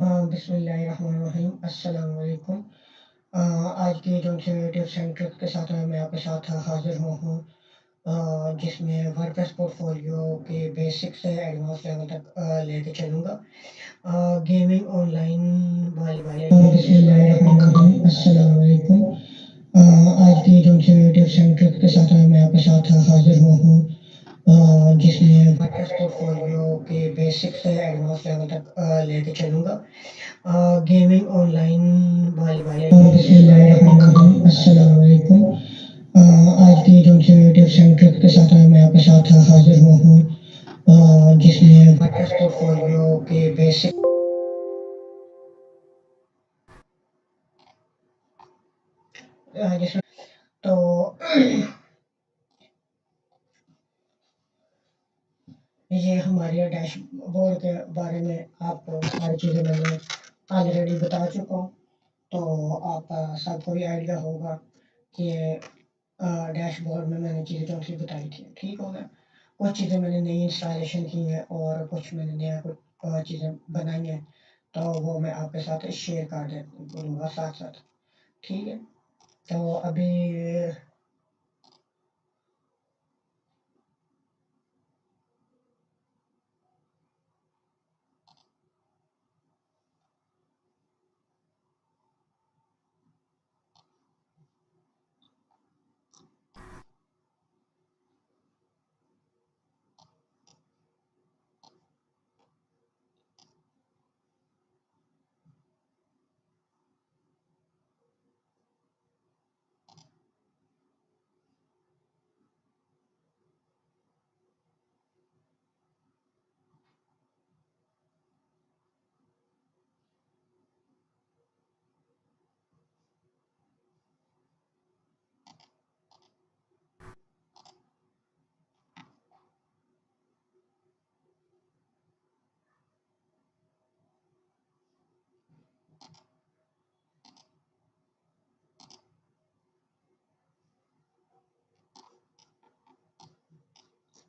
बिस्मिल्लाहिर्रहमानिर्रहीम अस्सलाम वालेकुम। आज की जो से टिप्स एंड ट्रिक्स के साथ मैं आपके साथ हाजिर हुआ हूँ, जिसमें वर्डप्रेस पोर्टफोलियो के बेसिक से एडवांस लेवल तक लेके चलूँगा। गेमिंग ऑनलाइन वाले वाले बिस्मिल्लाहिर्रहमानिर्रहीम अस्सलाम वालेकुम। आज की जो से टिप्स एंड ट्रिक्स के साथ मैं आपके साथ हाजिर हुआ हूँ, जिसमें वर्डप्रेस पोर्टफोलियो के बेसिक से एडवांस लेवल तक लेके चलूँगा। गेमिंग ऑनलाइन वाले बिस्मिल्लाहिर्रहमानिर्रहीम अस्सलाम वालेकुम। आज की जो से टिप्स एंड ट्रिक्स के साथ मैं आपके साथ हाजिर हुआ हूँ, जिसमें वर्डप्रेस पोर्टफोलियो के बेसिक जिसमें तो ये हमारे डैशबोर्ड के बारे में आपको सारी चीज़ें मैंने ऑलरेडी बता चुका हूँ। तो आप सबको भी आइडिया होगा कि डैशबोर्ड में मैंने चीज़ें जो सी बताई थी, ठीक हो गया। कुछ चीज़ें मैंने नई इंस्टॉलेशन की हैं और कुछ मैंने नया कुछ चीज़ें बनाई हैं, तो वो मैं आपके साथ शेयर कर दूँगा साथ साथ, ठीक है। तो अभी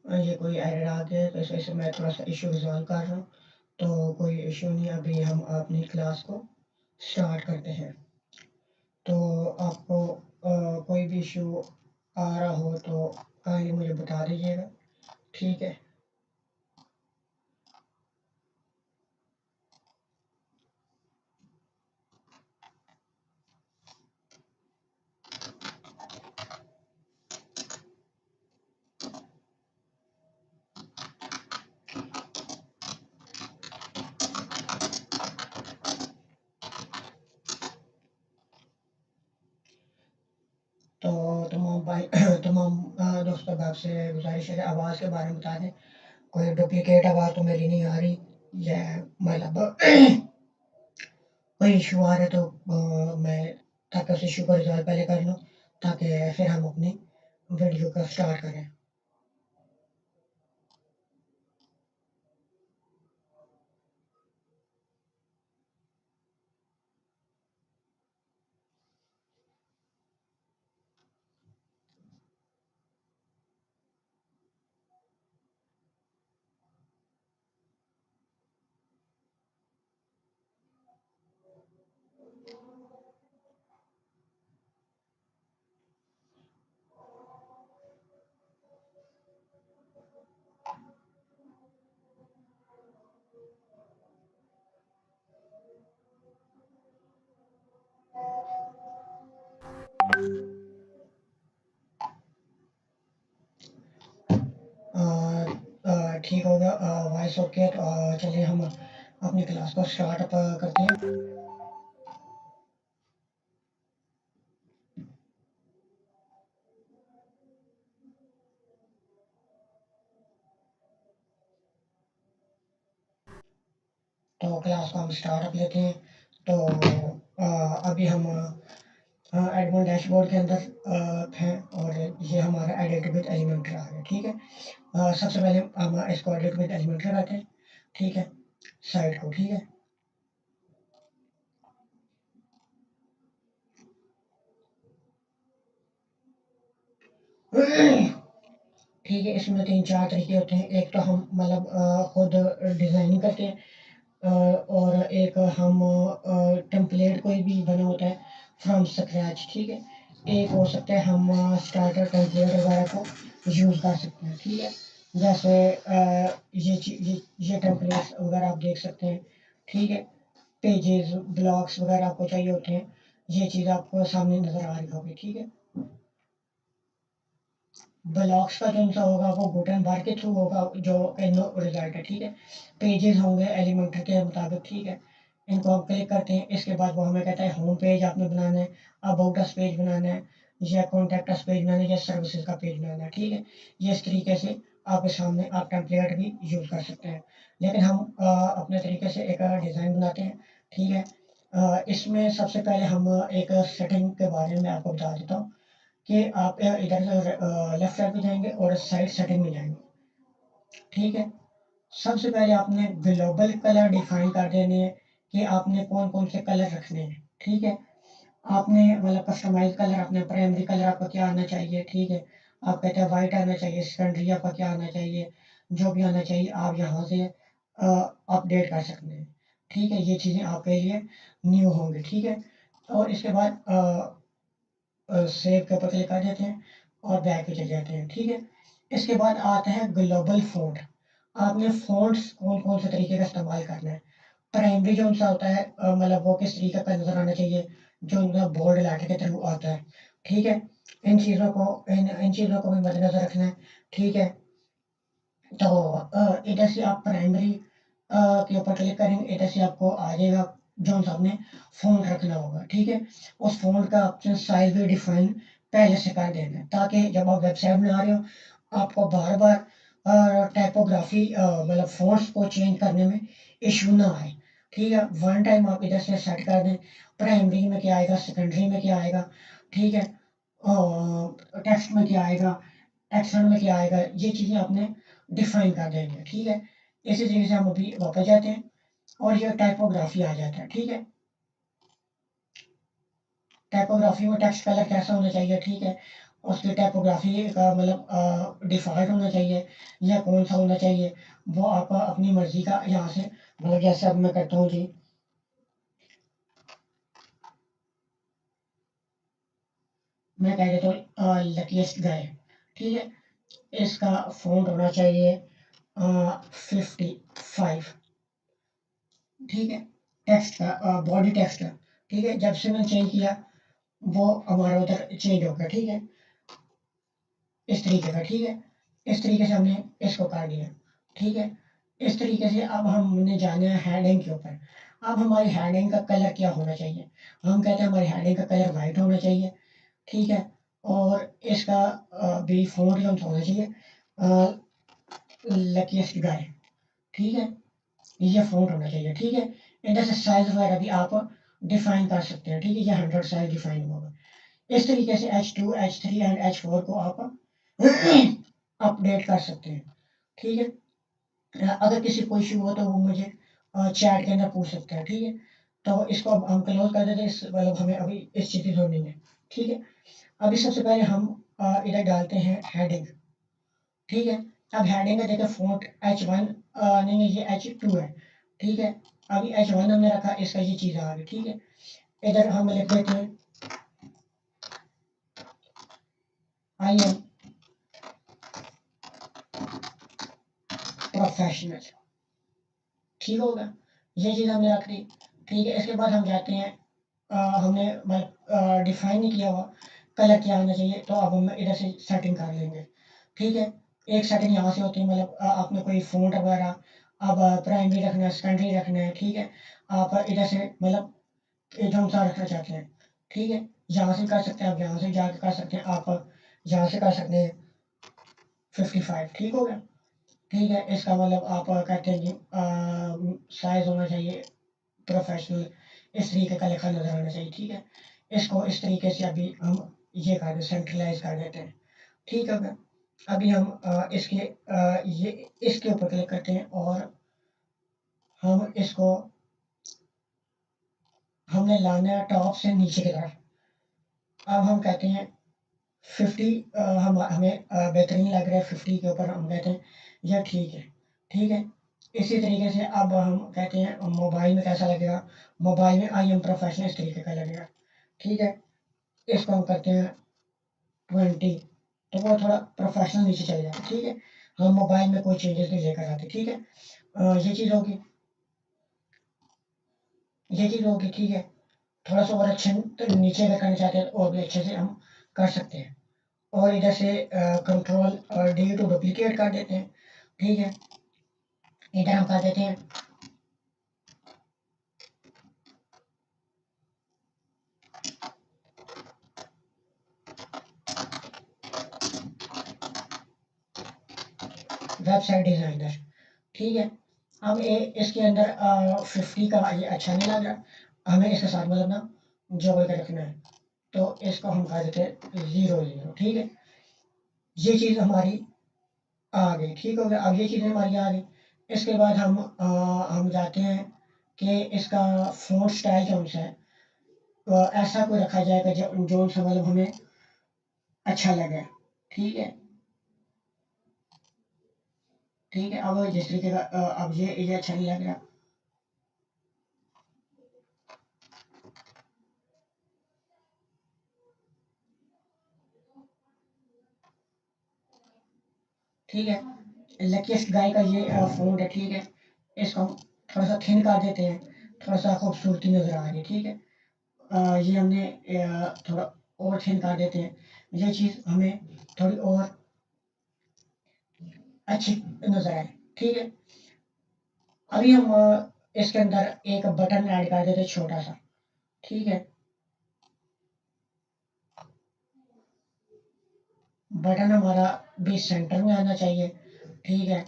ये कोई एरर आ गया है, तो इस वजह से मैं थोड़ा सा इशू रिजॉल्व कर रहा हूँ। तो कोई इशू नहीं, अभी हम अपनी क्लास को स्टार्ट करते हैं। तो आपको कोई भी इशू आ रहा हो तो काइंडली मुझे बता दीजिएगा, ठीक है। तो तमाम भाई तमाम दोस्तों भाई से गुजारिश है, आवाज़ के बारे में बता दें। कोई डुप्लीकेट आवाज़ तो मेरी नहीं आ रही, या मतलब कोई इशू आ रहा है तो मैं ताकि उस इशू को रिजॉल्व पहले कर लूँ, ताकि फिर हम अपनी वीडियो को स्टार्ट करें। ठीक हो गया, वॉइस ओके। तो चलिए हम अपनी क्लास को स्टार्ट करते हैं। तो क्लास को हम स्टार्ट अप लेते हैं। तो अभी हम एडमिन डैशबोर्ड के अंदर हैं, और ये हमारा एडिट विद एलिमेंटर आ गया, ठीक है। सबसे पहले हम इसको एडिट विद एलिमेंटर लगाते हैं, ठीक है, साइड को, ठीक है। ठीक है, इसमें तीन चार तरीके होते हैं। एक तो हम मतलब खुद डिज़ाइनिंग करके और एक हम टेम्पलेट कोई भी बना होता है फ्रॉम स्क्रैच, ठीक है। एक हो सकता है हम स्टार्टर टेम्पलेट वगैरह को यूज़ कर सकते हैं, ठीक है। जैसे ये टेम्पलेट्स वगैरह आप देख सकते हैं, ठीक है। पेजेस ब्लॉक्स वगैरह आपको चाहिए होते हैं, ये चीज़ आपको सामने नज़र आ रही होगी, ठीक है। ब्लॉक्स का जो सा होगा वो गुटेनबर्ग के थ्रू होगा, जो एनो रिजल्ट है, ठीक है। पेजेस होंगे एलिमेंटर के मुताबिक, ठीक है। इनको हम क्लिक करते हैं, इसके बाद वो हमें कहता है होम पेज आपने बनाना है, अबाउट अस पेज बनाना है, या कॉन्टैक्ट अस पेज बनाना है, या सर्विसेज का पेज बनाना है, ठीक है। ये इस तरीके से आपके सामने आप टेम्पलेट भी यूज़ कर सकते हैं। लेकिन हम अपने तरीके से एक डिज़ाइन बनाते हैं, ठीक है। इसमें सबसे पहले हम एक सेटिंग के बारे में आपको बता देता हूँ कि आप इधर से लेफ्ट साइड पे जाएंगे और साइड सेटिंग में जाएंगे, ठीक है। सबसे पहले आपने ग्लोबल कलर डिफाइन कर देने हैं कि आपने कौन कौन से कलर रखने हैं, ठीक है। आपने मतलब कस्टमाइज कलर, अपने प्राइमरी कलर आपका क्या आना चाहिए, ठीक है। आप कहते हैं वाइट आना चाहिए, सेकेंडरी आपका क्या आना चाहिए, जो भी आना चाहिए आप यहाँ से अपडेट कर सकते हैं, ठीक है। ये चीज़ें आपके लिए न्यू होंगी, ठीक है। और इसके बाद सेव के ऊपर क्लिक कर देते हैं और बैक पे चले जाते हैं, ठीक है। इसके बाद आता है ग्लोबल फ़ॉन्ट। आपने फ़ॉन्ट्स कौन-कौन से तरीके का इस्तेमाल करना है। प्राइमरी जो उनसा होता है मतलब वो किस तरीके का नज़र आना चाहिए, जो उनका बोल्ड लेटर के थ्रू आता है, ठीक है। इन चीज़ों को भी मद्देनज़र रखना है, ठीक है। तो इधर से आप प्राइमरी के ऊपर क्लिक करेंगे, इधर से आपको आ जाएगा जो आपने फ़ॉन्ट रखना होगा, ठीक है। उस फ़ॉन्ट का ऑप्शन साइज़ भी डिफ़ाइन पहले से कर देना है, ताकि जब आप वेबसाइट बना रहे हो, आपको बार-बार टाइपोग्राफ़ी मतलब फ़ॉन्ट्स को चेंज करने में इश्यू ना आए, ठीक है। वन टाइम आप इधर से सेट कर दें, प्राइमरी में क्या आएगा, सेकेंडरी में क्या आएगा, ठीक है। टेक्स्ट में क्या आएगा, एक्शन में क्या आएगा, ये चीज़ें आपने डिफाइन कर देंगे, ठीक है। इसी तरीके से हम अभी वापस जाते हैं और ये टाइपोग्राफी आ जाता है, ठीक है। टाइपोग्राफी में टेक्स्ट कलर कैसा होना चाहिए, ठीक है। उसकी टाइपोग्राफी का मतलब डिफ़ॉल्ट होना चाहिए या कौन सा होना चाहिए, वो आप अपनी मर्ज़ी का यहाँ से मतलब जैसे अब मैं करता हूँ जी, मैं कह देता हूँ लकीएस्ट गाय, ठीक है। इसका फ़ॉन्ट होना चाहिए 55, ठीक है। टेक्स्ट का बॉडी टेक्स्ट का, ठीक है। जब से मैंने चेंज किया वो हमारा उधर चेंज हो गया, ठीक है। इस तरीके का, ठीक है। इस तरीके से हमने इसको काट दिया, ठीक है। इस तरीके से अब हमने जाना है हेडिंग के ऊपर। अब हमारी हेडिंग का कलर क्या होना चाहिए, हम कहते हैं हमारी हेडिंग का कलर वाइट होना चाहिए, ठीक है। और इसका भी फ़ॉन्ट जो होना चाहिए लकीएस्ट गाय, ठीक है। ये फ़ॉन्ट होना चाहिए, ठीक है। इधर से साइज़ वगैरह भी आप डिफ़ाइन कर सकते हैं, ठीक है। ये 100 साइज़ डिफ़ाइन होगा। इस तरीके से H2, H3 एंड H4 को आप अपडेट कर सकते हैं, ठीक है। अगर किसी को इश्यू हो तो वो मुझे चैट के अंदर पूछ सकते हैं, ठीक है। तो इसको अब हम क्लोज़ कर देते हैं, इस मतलब हमें अभी इस चीज़ की ज़रूरत नहीं है, ठीक है। अभी सबसे पहले हम इधर डालते हैं हेडिंग, ठीक है। अब हेडिंग का देखिए फ़ॉन्ट H1 नहीं ये H2 है, ठीक है। अभी H1 हमने रखा, इसका ये चीज़ आ गई, ठीक है। इधर हम लिख देते हैं आई एम प्रोफेशनल, ठीक होगा। ये चीज़ हमने रख दी, ठीक है। इसके बाद हम जाते हैं हमने मतलब डिफाइन नहीं किया हुआ कलर क्या होना चाहिए, तो अब हम इधर से सेटिंग कर लेंगे, ठीक है। एक सेटिंग यहाँ से होती है मतलब आपने कोई फ़ॉन्ट वगैरह अब प्राइमरी रखना है, सेकेंडरी रखना है, ठीक है। आप इधर से मतलब जो सा रखना चाहते हैं, ठीक है। यहाँ से कर सकते हैं, आप यहाँ से जाके कर सकते हैं, आप यहाँ से कर सकते हैं 55, ठीक हो गया, ठीक है। इसका मतलब आप कहते हैं कि साइज़ होना चाहिए प्रोफेशनल, इस तरीके का लिखा नज़र आना चाहिए, ठीक है। इसको इस तरीके से अभी हम ये कर दे सेंट्रलाइज कर देते हैं, ठीक है। अभी हम ये इसके ऊपर क्लिक करते हैं और हम इसको हमने लाना है टॉप से नीचे की तरफ। अब हम कहते हैं 50 हम हमें बेहतरीन लग रहा है 50 के ऊपर, हम कहते हैं यह ठीक है, ठीक है। इसी तरीके से अब हम कहते हैं मोबाइल में कैसा लगेगा, मोबाइल में आई एम प्रोफेशनल इस तरीके का लगेगा, ठीक है। इसको हम करते हैं 20, तो वो थोड़ा प्रोफेशनल नीचे चल जाएगा, ठीक है। हम मोबाइल में कोई चेंजेस नहीं लेकर आते, ठीक है। ये चीज़ होगी, ये चीज़ होगी, ठीक है। थोड़ा सा और अच्छे नीचे अगर करना चाहते हैं और भी अच्छे से हम कर सकते हैं। और इधर से कंट्रोल और डी टू डुप्लीकेट कर देते हैं, ठीक है। इधर हम कर देते हैं वेबसाइट डिज़ाइनर, ठीक है। अब इसके अंदर 50 का ये अच्छा नहीं लग रहा, हमें इसके साथ मतलब ना जोड़ के रखना है, तो इसको हम कर देते हैं 00, ठीक है। ये चीज़ हमारी आ गई, ठीक हो गया। अब ये चीज़ें हमारी आ गई, इसके बाद हम जाते हैं कि इसका फ़ॉन्ट स्टाइल कौन सा है, तो ऐसा कोई रखा जाएगा जो सा मतलब हमें अच्छा लगे, ठीक है। ठीक है, अब जिस तरीके का अब ये अच्छा नहीं लग रहा, ठीक है। लकीस्ट गाय का ये फ़ॉन्ट है, ठीक है। इसको हम थोड़ा सा थिन कर देते हैं, थोड़ा सा खूबसूरती नज़र आ रही है, ठीक है। ये हमने थोड़ा और थिन कर देते हैं, ये चीज़ हमें थोड़ी और अच्छी नज़र आए, ठीक है। अभी हम इसके अंदर एक बटन ऐड कर देते हैं छोटा सा, ठीक है। बटन हमारा भी सेंटर में आना चाहिए, ठीक है।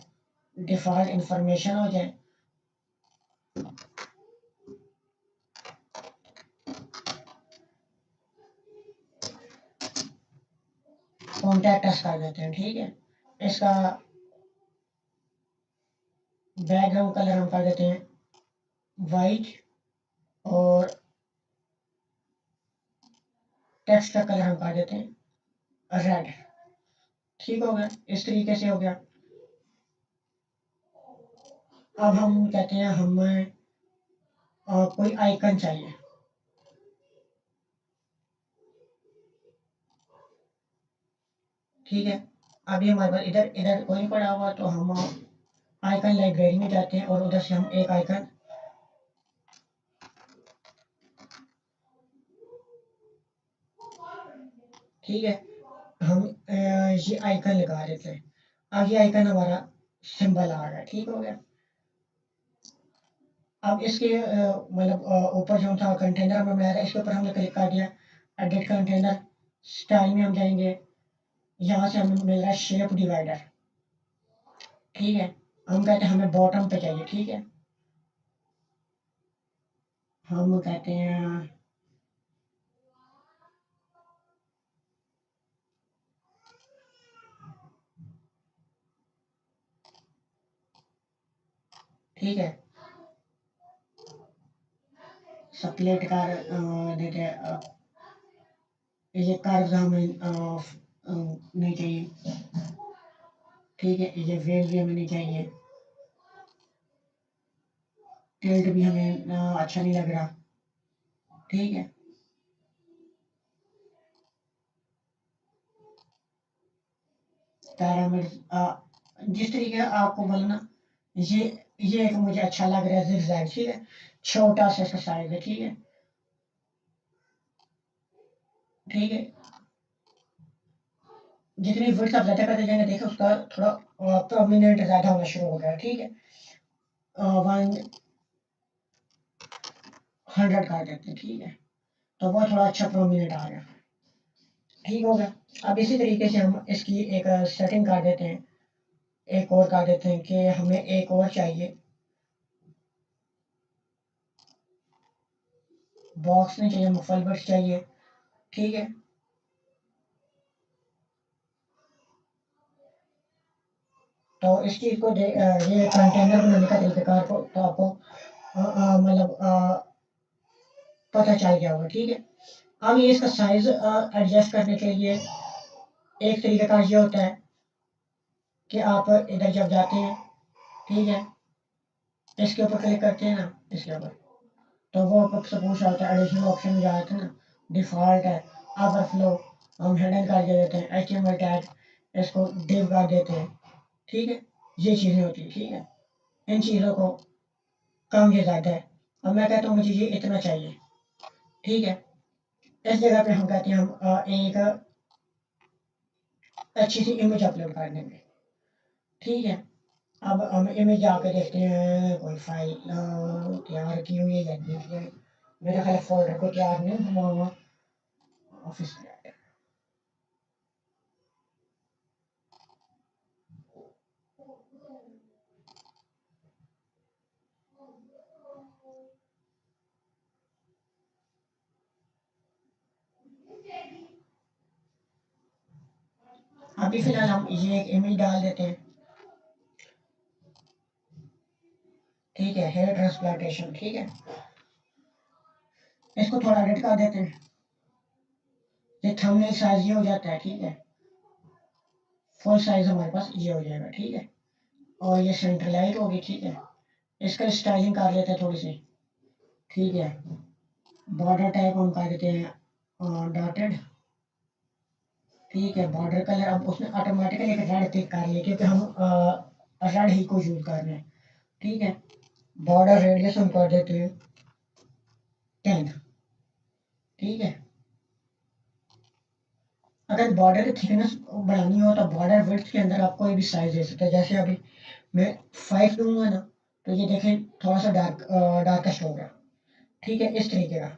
डिफ़ॉल्ट इंफॉर्मेशन हो जाए, कॉन्टैक्ट अस कर देते हैं, ठीक है। इसका बैकग्राउंड कलर हम कर देते हैं वाइट, और टेक्स्ट का कलर हम कर देते हैं रेड, ठीक हो गया। इस तरीके से हो गया। अब हम कहते हैं हमें कोई आइकन चाहिए, ठीक है। अभी हमारे पास इधर इधर कोई नहीं पड़ा हुआ, तो हम आइकन लाइब्रेरी में जाते हैं और उधर से हम एक आइकन, ठीक है, हम ये आइकन लगा देते हैं। अब ये आइकन हमारा सिंबल आ गया, ठीक हो गया। अब इसके मतलब ऊपर जो था कंटेनर हमें मिला था, इसके ऊपर हमने क्लिक कर दिया, एडिट कंटेनर, स्टाइल में हम जाएंगे, यहाँ से हमें मिल रहा है शेप डिवाइडर, ठीक है। हम कहते हैं हमें बॉटम पे चाहिए, ठीक है। हम कहते हैं ठीक है, सप्लेट का देते हैं, ये कर्व हमें नहीं चाहिए, ठीक है। ये वेव भी हमें नहीं चाहिए, टिल्ट भी हमें अच्छा नहीं लग रहा, ठीक है। पैरामीटर जिस तरीके का आपको बोलना, ये ये एक मुझे अच्छा लग रहा है zigzag, ठीक है। छोटा सा इसका साइज है, ठीक है, ठीक है। जितनी विड्थ आप ज़्यादा करते जाएंगे, देखो उसका थोड़ा प्रोमिनेंट ज़्यादा होना शुरू हो गया, ठीक है। 100 कर देते हैं, ठीक है, तो वो थोड़ा अच्छा प्रोमिनेंट आ गया, ठीक हो गया। अब इसी तरीके से हम इसकी एक सेटिंग कर देते हैं, एक और कर देते हैं कि हमें एक और चाहिए, बॉक्स नहीं चाहिए, मुफल बट्स चाहिए, ठीक है। तो इस चीज़ को ये कंटेनर बनाने का तरीक़ेकार को तो आपको मतलब पता चल गया होगा, ठीक है। अब ये इसका साइज़ एडजस्ट करने के लिए एक तरीके का ये होता है कि आप इधर जब जाते हैं, ठीक है, इसके ऊपर क्लिक करते हैं ना, इसके ऊपर, तो वो आपसे पूछ रहा होता है एडिशनल ऑप्शन में जाते हैं ना, डिफ़ॉल्ट है, ओवरफ्लो हम हिडन कर देते हैं, एचटीएमएल टैग इसको डिव कर देते हैं, ठीक है। ये चीज़ें होती हैं, ठीक है। इन चीज़ों को कम या ज़्यादा है, अब मैं कहता हूँ मुझे ये इतना चाहिए, ठीक है। इस जगह पे हम कहते हैं हम एक अच्छी सी इमेज अपलोड कर देंगे, ठीक है। अब हम इमेज जाके देखते हैं कोई फाइल तैयार की हुई है, मेरे ख्याल फोल्डर को तैयार नहीं हुआ हुआ, ऑफिस में आते हैं। अभी फिलहाल हम ये एक इमेज डाल देते हैं, ठीक है, हेयर ट्रांसप्लांटेशन, ठीक है। इसको थोड़ा एडिट कर देते हैं, ये थंबनेल साइज ये हो जाता है, ठीक है। फुल साइज हमारे पास ये हो जाएगा, ठीक है। और ये सेंट्रलाइज होगी, ठीक है। इसका स्टाइलिंग कर लेते हैं थोड़ी सी, ठीक है। बॉर्डर टाइप हम कर देते हैं डॉटेड, ठीक है। बॉर्डर कलर अब उसने ऑटोमेटिकली एक रेड पिक कर लिया क्योंकि हम रेड ही को यूज कर रहे हैं, ठीक है। बॉर्डर रेडियस हम कर देते हैं 10, ठीक है। अगर बॉर्डर की थिकनेस बढ़ानी हो तो बॉर्डर विड्थ के अंदर आप कोई भी साइज दे सकते हैं, जैसे अभी मैं 5 दूंगा ना, तो ये देखें थोड़ा सा डार्केस्ट हो गया, ठीक है। इस तरीके का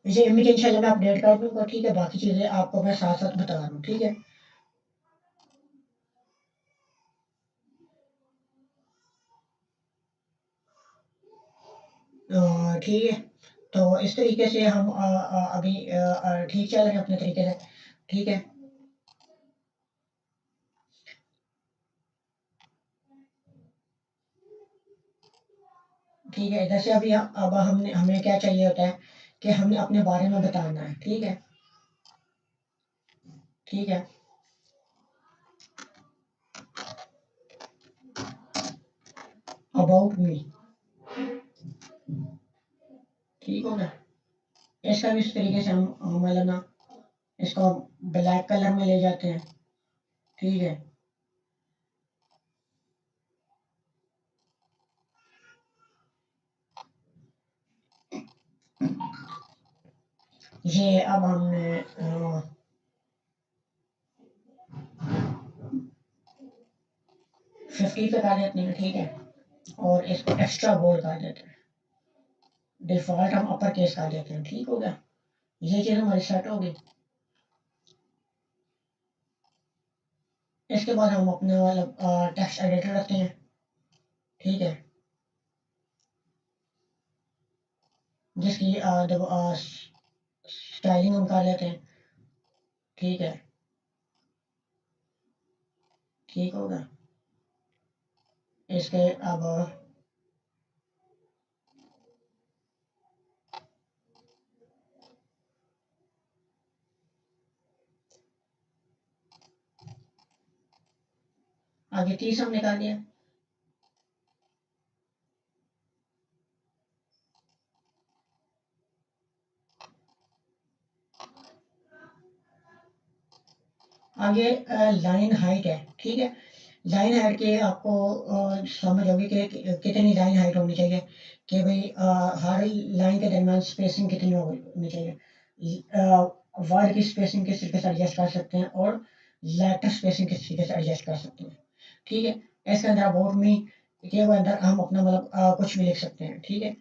इसे इमेज इंशाल्लाह मैं अपडेट कर दूंगा, ठीक है। बाकी चीज़ें आपको मैं साथ साथ बता रहा हूँ, ठीक है। ठीक है, तो इस तरीके से हम अभी ठीक चल रहे हैं अपने तरीके से, ठीक है। ठीक है, जैसे अभी अब हमने हमें क्या चाहिए होता है कि हमने अपने बारे में बताना है, ठीक है, ठीक है। अबाउट मी, ठीक हो गया। इसका भी इस तरीके से हम मतलब ना इसको ब्लैक कलर में ले जाते हैं, ठीक है। ये अब हमने 50 पे कर देते हैं, ठीक है। और इसको एक्स्ट्रा बोल्ड कर देते हैं, डिफॉल्ट हम अपर केस कर देते हैं, ठीक हो गया। ये चीज़ हमारी सेट होगी। इसके बाद हम अपने वाला टेक्स्ट एडिटर रखते हैं, ठीक है, जिसकी जब स्टाइलिंग हम कर लेते हैं, ठीक है, ठीक होगा। इसके अब आगे 30 हम निकाल दिया। आगे लाइन हाइट है, ठीक है। लाइन हाइट के आपको समझ होगी कि कितनी लाइन हाइट होनी चाहिए, कि भाई हर लाइन के दरमियान स्पेसिंग कितनी होनी चाहिए। वर्ड की स्पेसिंग किस तरीके से एडजस्ट कर सकते हैं और लेटर स्पेसिंग किस तरीके से एडजस्ट कर सकते हैं, ठीक है। इसके अंदर अबाउट मी के अंदर हम अपना मतलब कुछ भी लिख सकते हैं, ठीक है।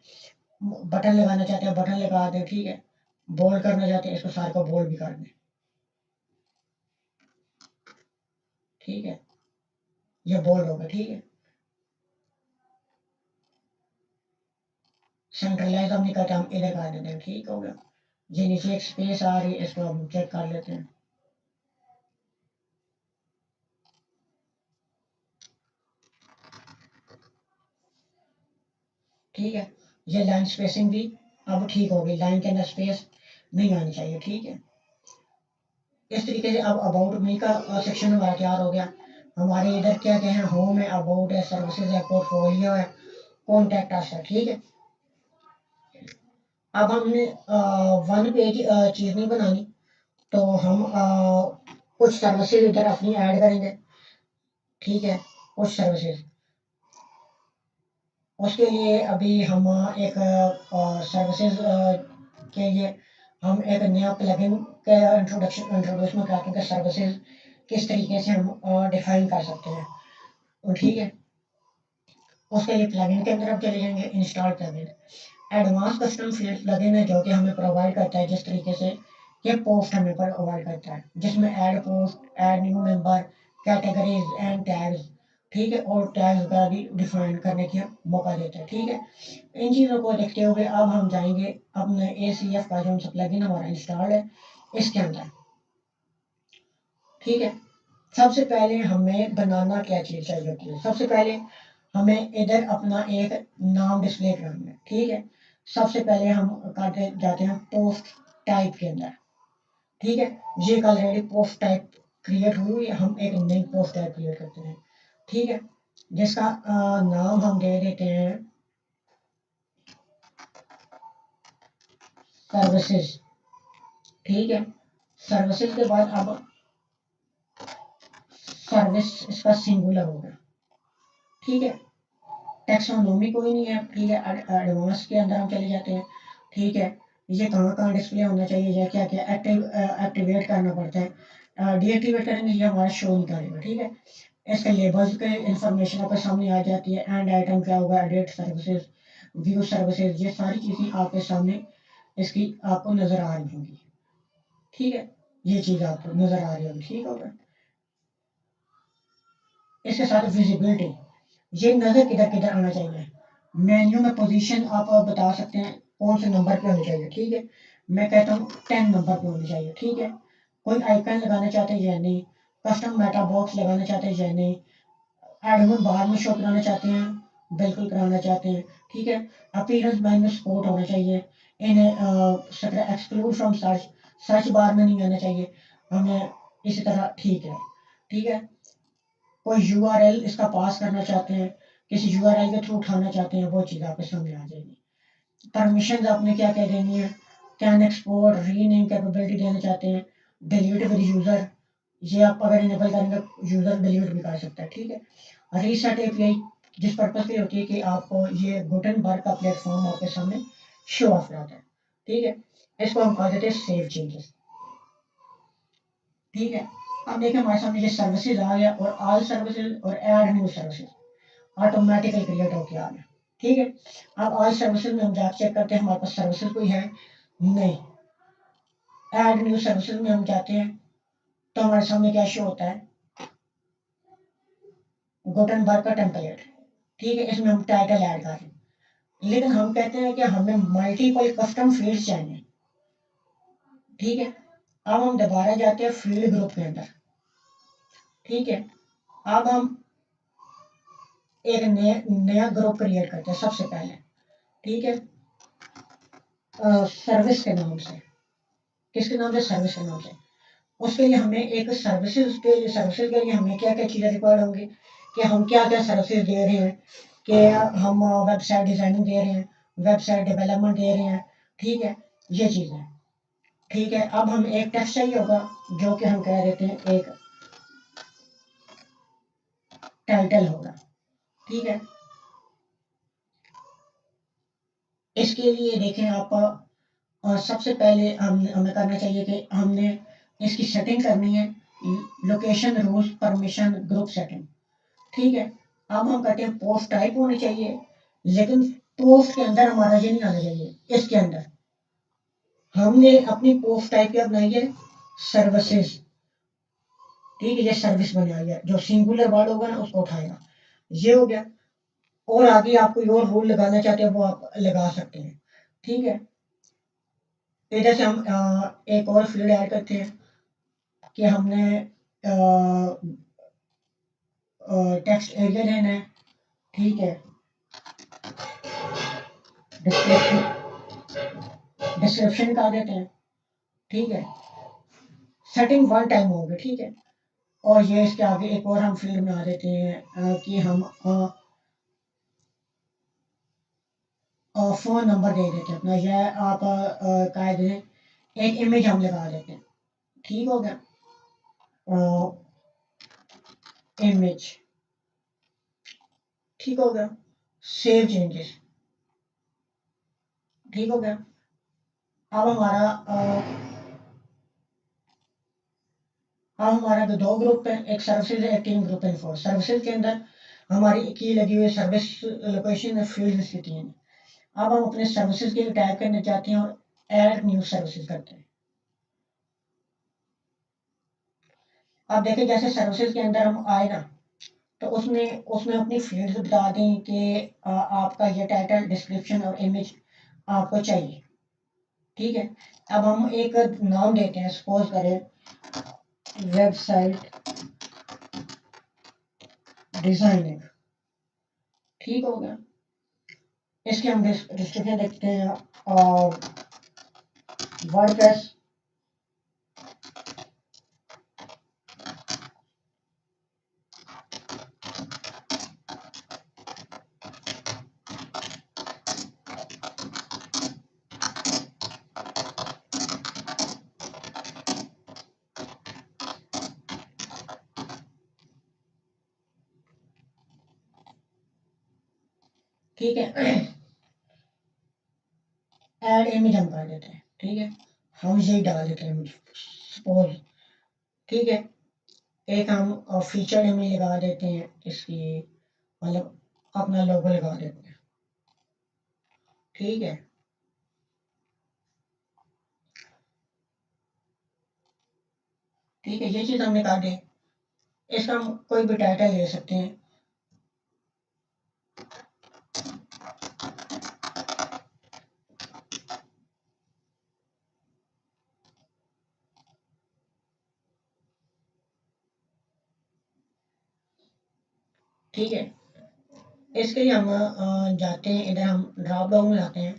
बटन लगाना चाहते हैं बटन लगा दें, ठीक है। बोल्ड करना चाहते हैं इसको सारे को बोल्ड भी कर दें, ठीक है। ये बोल्ड होगा, ठीक है। सेंट्रलाइज हम नहीं करते, हम इधर कर देते हैं, ठीक हो गया। ये नीचे एक स्पेस आ रही है, इसको हम चेक कर लेते हैं, ठीक है। ये लाइन स्पेसिंग भी अब ठीक होगी, लाइन के अंदर स्पेस नहीं आनी चाहिए, ठीक है। इस तरीके से अब अबाउट मी का सेक्शन हमारा तैयार हो गया। हमारे इधर क्या क्या है, होम है, अबाउट है, सर्विसेज है, पोर्टफोलियो है, कॉन्टैक्ट अस है। ठीक है, अब हमने वन पेज चीज़ नहीं बनानी, तो हम कुछ सर्विसेज इधर अपनी ऐड करेंगे। ठीक है, कुछ सर्विसेज, उसके लिए अभी हम एक सर्विसेज के लिए हम एक नया प्लगइन का इंट्रोड्यूस में करते हैं कि सर्विसेज किस तरीके से हम डिफाइन कर सकते हैं। तो ठीक है, उसके लिए प्लगइन के अंदर हम चले जाएंगे, install plugin. Advance custom field plugin है जो कि हमें प्रोवाइड करता है, जिस तरीके से ये पोस्ट हमें प्रोवाइड करता है, जिसमें add post, add new member, categories and tags, ठीक है, और टैग्स का भी डिफाइन करने का मौका देता है। ठीक है, इन चीज़ों को देखते हुए अब हम जाएंगे अपने ACF का जो सा प्लगइन हमारा इंस्टॉल है इसके अंदर। ठीक है, सबसे पहले हमें बनाना क्या चीज़ चाहिए होती है, सबसे पहले हमें इधर अपना एक नाम डिस्प्ले करना है। ठीक है, सबसे पहले हम करते जाते हैं पोस्ट टाइप के अंदर। ठीक है, ये ऑलरेडी पोस्ट टाइप क्रिएट हुई है, हम एक नई पोस्ट टाइप क्रिएट करते हैं। ठीक है, जिसका नाम हम दे देते हैं सर्विसेज। ठीक है, सर्विसेज के बाद अब सर्विस इसका सिंगुलर होगा। ठीक है, टेक्सोनोमी कोई नहीं है। ठीक है, एडवांस के अंदर हम चले जाते हैं। ठीक है, ये कहाँ कहाँ डिस्प्ले होना चाहिए, या क्या क्या एक्टिवेट करना पड़ता है, डीएक्टिवेट करेंगे ये हमारा शो नहीं करेगा। ठीक है, इसके लेबल्स के इंफॉर्मेशन आपके सामने आ जाती है, एंड आइटम क्या होगा, एडिट सर्विसेज, व्यू सर्विसेज, ये सारी चीज़ें आपके सामने इसकी आपको नज़र आ रही होंगी। ठीक है, ये चीज़ आपको नज़र आ रही होगी। ठीक होगा, इसके साथ विजिबिलिटी, ये नज़र किधर किधर आना चाहिए, मेन्यू में पोजीशन आप बता सकते हैं कौन से नंबर पे होनी चाहिए। ठीक है, मैं कहता हूँ 10 नंबर पे होनी चाहिए। ठीक है, कोई आइकन लगाना चाहते हैं या नहीं, कस्टम मेटा बॉक्स लगाना चाहते हैं या नहीं, एडमिन बाहर में शो कराना चाहते हैं, बिल्कुल कराना चाहते हैं। ठीक है, अपीयरेंस बार में सपोर्ट होना चाहिए, इन्हें exclude from search, search bar में नहीं आना चाहिए हमें, इसी तरह। ठीक है, ठीक है, कोई URL इसका पास करना चाहते हैं, किसी URL के थ्रू उठाना चाहते हैं, वो चीज़ आपके सामने आ जाएगी। परमिशन आपने क्या क्या देनी है, कैन एक्सपोर्ट, रीनेम कैपेबिलिटी देना चाहते हैं, डिलीट विद यूज़र, ये आप अगर इनेबल करेंगे यूज़र डिलीट भी कर सकता है। ठीक है, रीसेट API जिस पर्पज़ के लिए होती है कि आपको ये गुटेनबर्ग का प्लेटफॉर्म आपके सामने शो ऑफ कराता है। ठीक है, इसको हम कह देते हैं सेव चेंजेस। ठीक है, अब देखिए हमारे सामने ये सर्विसेज आ गया, और ऑल सर्विसेज और add new services automatically create होकर आ गया। ठीक है, अब ऑल सर्विसेज में हम जाकर चेक करते हैं हमारे पास सर्विसेज कोई है नहीं। ऐड न्यू सर्विसेज में हम जाते हैं तो हमारे सामने क्या शो होता है, गुटेनबर्ग का टेम्पलेट। ठीक है, इसमें हम टाइटल ऐड कर रहे हैं, लेकिन हम कहते हैं कि हमें मल्टीपल कस्टम फील्ड्स चाहिए। ठीक है, अब हम दोबारा जाते हैं फील्ड ग्रुप के अंदर। ठीक है, अब हम एक नया ग्रुप क्रिएट करते हैं सबसे पहले। ठीक है, सर्विस के नाम से, किसके नाम से, सर्विस के नाम से। उसके लिए हमें एक सर्विसेज के लिए हमें क्या क्या चीज़ें रिक्वायर्ड होंगी, कि हम क्या क्या सर्विसेज दे रहे हैं, कि हम वेबसाइट डिज़ाइनिंग दे रहे हैं, वेबसाइट डेवलपमेंट दे रहे हैं। ठीक है, ये चीज़ें। ठीक है, अब हम एक टेक्स्ट चाहिए होगा जो कि हम कह देते हैं एक टाइटल होगा। ठीक है, इसके लिए देखें आप, सबसे पहले हमें करना चाहिए कि हमने इसकी सेटिंग करनी है, location, rules, permission, group setting. ठीक है, अब हम कहते हैं पोस्ट टाइप होनी चाहिए, लेकिन पोस्ट के अंदर हमारा ये नहीं आना चाहिए, इसके अंदर हमने अपनी पोस्ट टाइप क्या बनाई है, सर्विसेज। ठीक है, ये सर्विस बनाई है, जो सिंगुलर वर्ड होगा ना उसको उठाएगा। ये हो गया, और आगे आप कोई और रूल लगाना चाहते हैं वो आप लगा सकते हैं। ठीक है, इधर से हम एक और फील्ड ऐड करते हैं कि हमने टेक्स्ट एरिया लेना है। ठीक है, डिस्क्रिप्शन का देते हैं। ठीक है, सेटिंग वन टाइम होगी। ठीक है, और ये इसके आगे एक और हम फील्ड में आ देते हैं कि हम फ़ोन नंबर दे देते हैं अपना, या आप कायदे एक इमेज हम लगा देते हैं। ठीक हो गया? इमेज, ठीक हो गया? सेव चेंजेस, ठीक हो गया? अब हमारा जो दो ग्रुप है, एक सर्विसेज है, एक टीम ग्रुप है। फोर सर्विसेज के अंदर हमारी की लगी हुई सर्विस लोकेशन फील्ड की 3 है। अब हम अपने सर्विसेज के टैग करने चाहते हैं और ऐड न्यू सर्विसेज करते हैं। अब देखिए जैसे सर्विसेज के अंदर हम आए ना, तो उसमें अपनी फील्ड्स बता दें कि आपका ये टाइटल, डिस्क्रिप्शन और इमेज आपको चाहिए। ठीक है? अब हम एक नाम देते हैं, सपोज करें वेबसाइट डिजाइनिंग। ठीक हो गया? इसके हम डिस्क्रिप्शन देखते हैं और वर्डप्रेस ठीक है? ऐड इमेज हम कर देते हैं। ठीक है? हम यही डाल देते हैं सपोज। ठीक है? एक हम फीचर इमेज लगा देते हैं इसकी, मतलब अपना लोगो लगा देते हैं। ठीक है? ठीक है, ये चीज़ हमने कर दी। इसका हम कोई भी टाइटल ले सकते हैं। ठीक है? इसके लिए हम जाते हैं इधर, हम ड्रॉप डाउन में जाते हैं,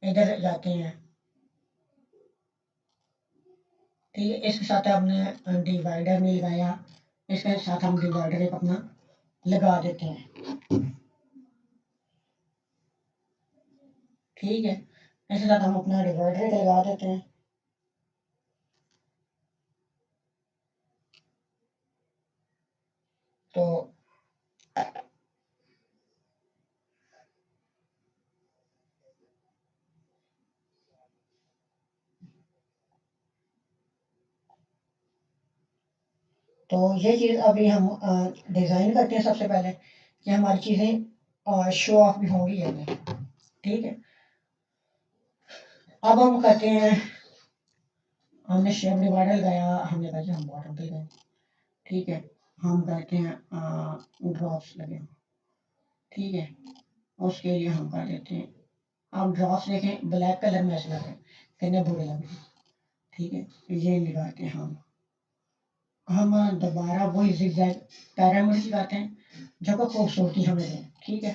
इधर जाते हैं। ठीक है? इसके साथ हमने डिवाइडर नहीं लगाया, इसके साथ हम डिवाइडर एक अपना लगा देते हैं। ठीक है? इसके साथ हम अपना डिवाइडर एक लगा देते हैं। तो तो ये चीज़ अभी हम डिज़ाइन करते हैं सबसे पहले कि हमारी चीज़ें शो ऑफ भी होंगी या नहीं। ठीक है? अब हम करते हैं, हमने शेप डिवाइडर लगाया, हमने कहा कि हम बॉटम पे गए। ठीक है? हम करते हैं ड्रॉप्स लगे। ठीक है? उसके लिए हम कर देते हैं, आप ड्रॉप्स देखें ब्लैक कलर में ऐसे लगे, कितने बुरे लगे। ठीक है? ये लगाते हैं हम दोबारा वही zigzag पैरामीटर्स लगाते हैं जो को खूबसूरती हमें दें। ठीक है?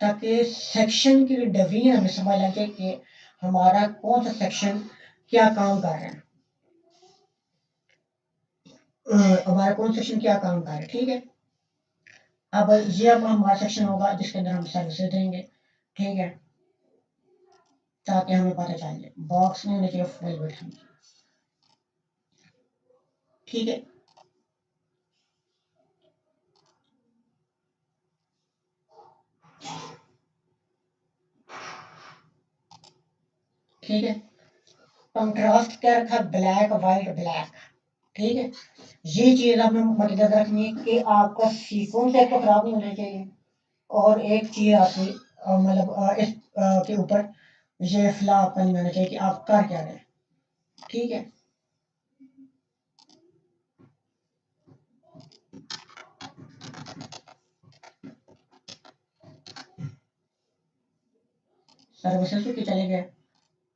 ताकि सेक्शन की डिवीजन हमें समझ लगे कि हमारा कौन सा सेक्शन क्या काम कर रहा है। हमारा कौन सेक्शन क्या काम कर रहा है। ठीक है? अब ये अब हमारा सेक्शन होगा जिसके अंदर हम सर्विसेज देंगे। ठीक है? ताकि हमें पता चल जाए, बॉक्स में होने चाहिए फुल विड्थ में। ठीक है? ठीक है? कंट्रास्ट क्या रखा, ब्लैक वाइट ब्लैक। ठीक है? ये चीज हमें मद्देनजर रखनी है कि आपका सीक्वेंस एक तो खराब नहीं होना चाहिए, और एक चीज आपकी मतलब इस के ऊपर ये फ्ला आपका नहीं आना चाहिए कि आप कर क्या रहे हैं। ठीक है? सर्विसेज पे चले गए,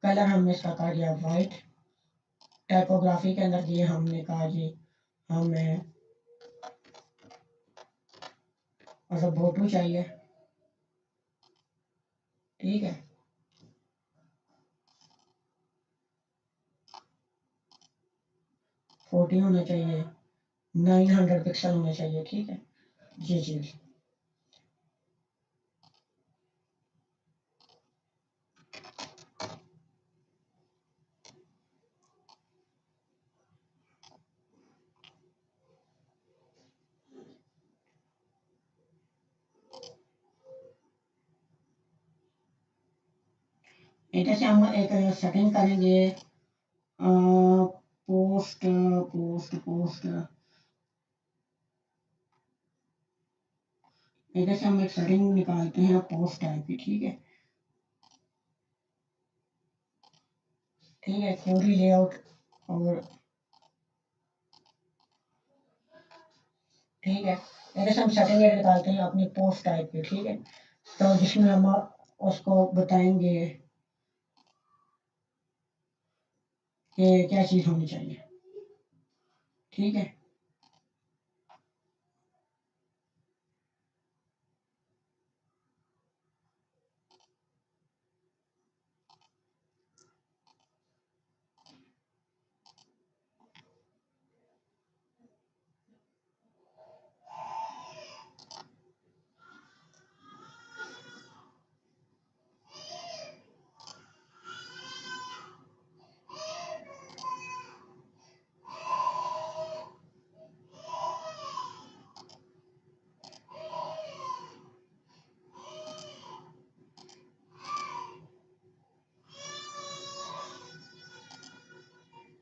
कलर हमने इसका कर दिया वाइट। टाइपोग्राफी के अंदर ये हमने कहा जी हमें रोबोटो चाहिए। ठीक है? 40 होना चाहिए, 900 पिक्सल होना चाहिए। ठीक है जी जी। इधर से हम एक सेटिंग करेंगे, पोस्ट पोस्ट पोस्ट। इधर से हम एक सेटिंग निकालते हैं पोस्ट टाइप की। ठीक है ठीक है, क्वेरी लेआउट। और ठीक है, इधर से हम सेटिंग निकालते हैं अपनी पोस्ट टाइप की। ठीक है, तो जिसमें हम उसको बताएंगे कि क्या चीज़ होनी चाहिए। ठीक है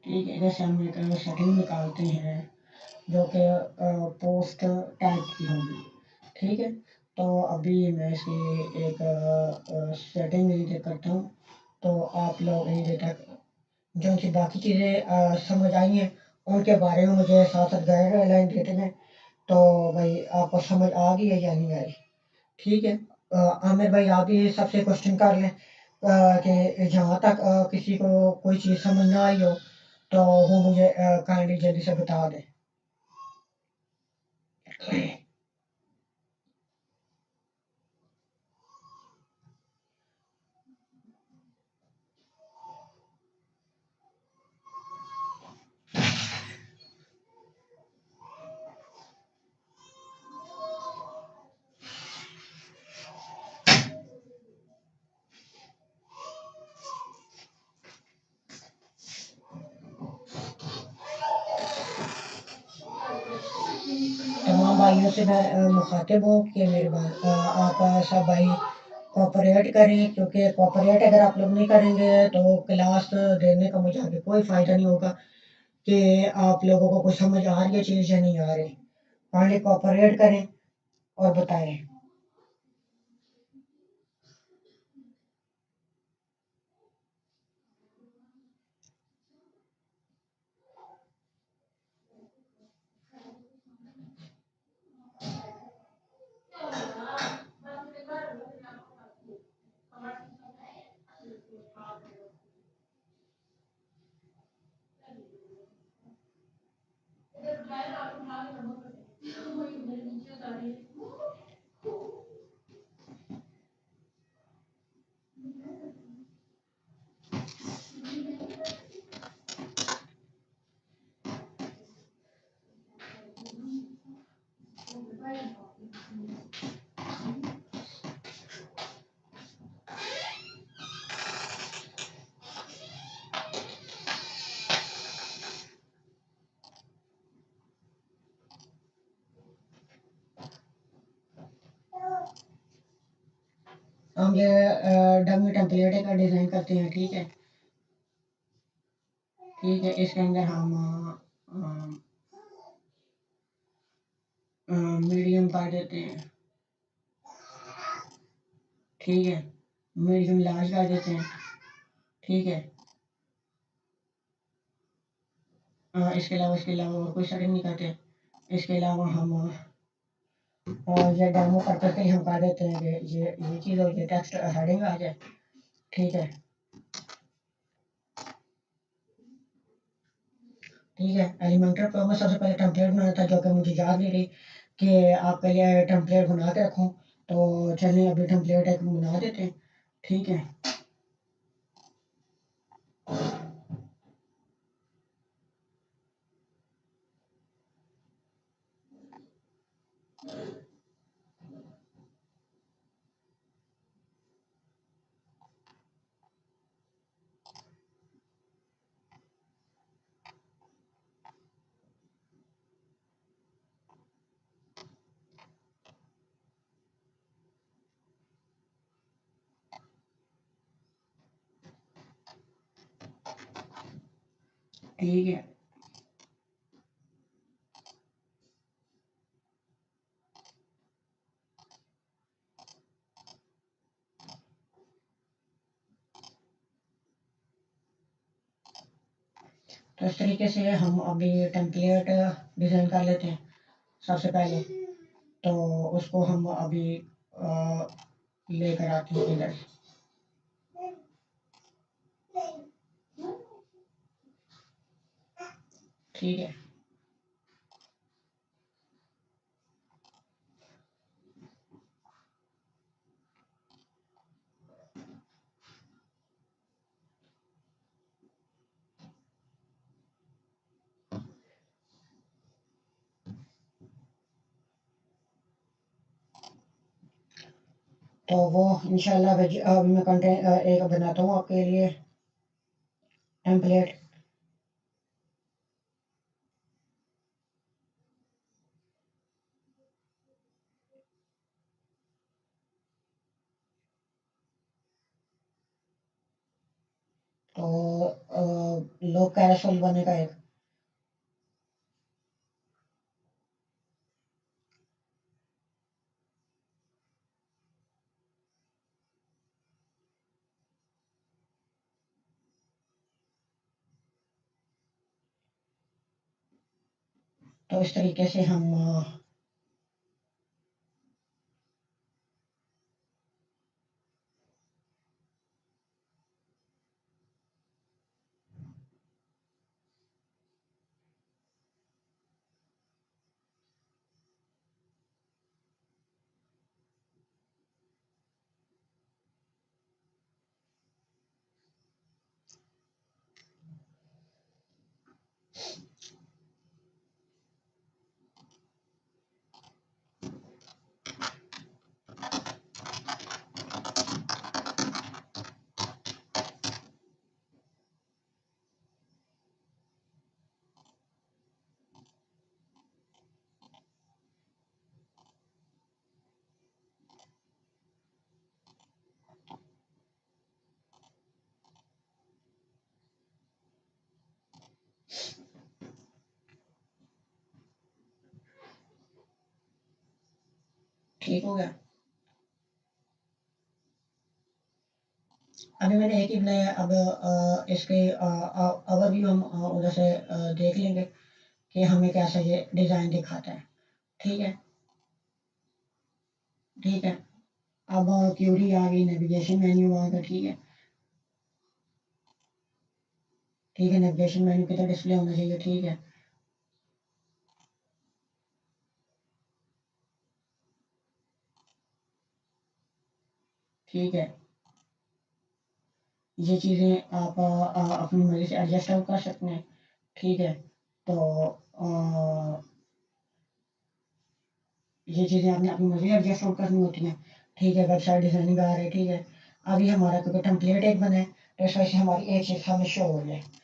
ठीक है, इधर से हम एक सेटिंग निकालते हैं जो कि पोस्ट टैग की होगी। ठीक है, तो अभी मैं इसकी एक सेटिंग एडिट करता हूँ, तो आप लोग एडिट तक जो कि बाकी चीज़ें समझ आई हैं उनके बारे में मुझे साथ साथ गाइडलाइन देते हैं। तो भाई आपको समझ आ गई है या नहीं आई? ठीक है, आमिर भाई आप भी सबसे क्वेश्चन कर लें कि जहाँ तक किसी को कोई चीज़ समझ ना आई हो तो वो मुझे काइंडली जल्दी से बता दें। तमाम भाइयों से मैं मुखातिब हूँ कि मेरे आप सब भाई कोऑपरेट करें, क्योंकि कोऑपरेट अगर आप लोग नहीं करेंगे तो क्लास देने का मुझे आगे कोई फ़ायदा नहीं होगा कि आप लोगों को कुछ समझ आ रही है चीज़ या नहीं आ रही। काइंडली कोऑपरेट करें और बताएं। हम ये डमी टेम्पलेट का डिज़ाइन करते हैं। ठीक है ठीक है, इसके अंदर हम मीडियम कर देते हैं। ठीक है, मीडियम लार्ज कर देते हैं। ठीक है, इसके अलावा और कोई सेटिंग नहीं करते। इसके अलावा हम और ये डेमो पर्पज के लिए हम कर देते हैं कि ये चीज़ और ये टेक्स्ट हेडिंग आ जाए। ठीक है ठीक है, एलिमेंटर प्रो में सबसे पहले टेम्पलेट बनाना था जो कि मुझे याद नहीं रही कि आपके लिए टेम्पलेट बना के रखूँ। तो चलिए अभी टेम्पलेट एक बना देते हैं। ठीक है ठीक है। तो इस तरीके से हम अभी टेम्पलेट डिज़ाइन कर लेते हैं सबसे पहले। तो उसको हम अभी लेकर आते हैं इधर। ठीक है। तो वो इंशाल्लाह मैं कंटेंट एक बनाता हूँ आपके लिए टेम्पलेट। तो लोग कैरोसेल बनेगा एक। तो इस तरीके से हम ठीक हो गया। अभी मैंने एक ही बनाया। अब इसके ओवरव्यू हम उधर से देख लेंगे कि हमें कैसा ये डिज़ाइन दिखाता है। ठीक है। ठीक है। अब क्यूरी आ गई, नेविगेशन मेन्यू आ गया। ठीक है। ठीक है, नेविगेशन मेन्यू की तरह डिस्प्ले होना चाहिए। ठीक है। ठीक है। ये चीज़ें आप अपनी मर्ज़ी से एडजस्ट आउट कर सकते हैं। ठीक है। तो ये चीज़ें आपने अपनी मर्ज़ी से एडजस्ट आउट करनी होती हैं। ठीक है। वेबसाइट डिज़ाइनिंग आ रही है। ठीक है। अभी हमारा क्योंकि टेम्पलेट एक बना है, तो इस वजह से हमारी एक चीज़ हमें शो हो रही है।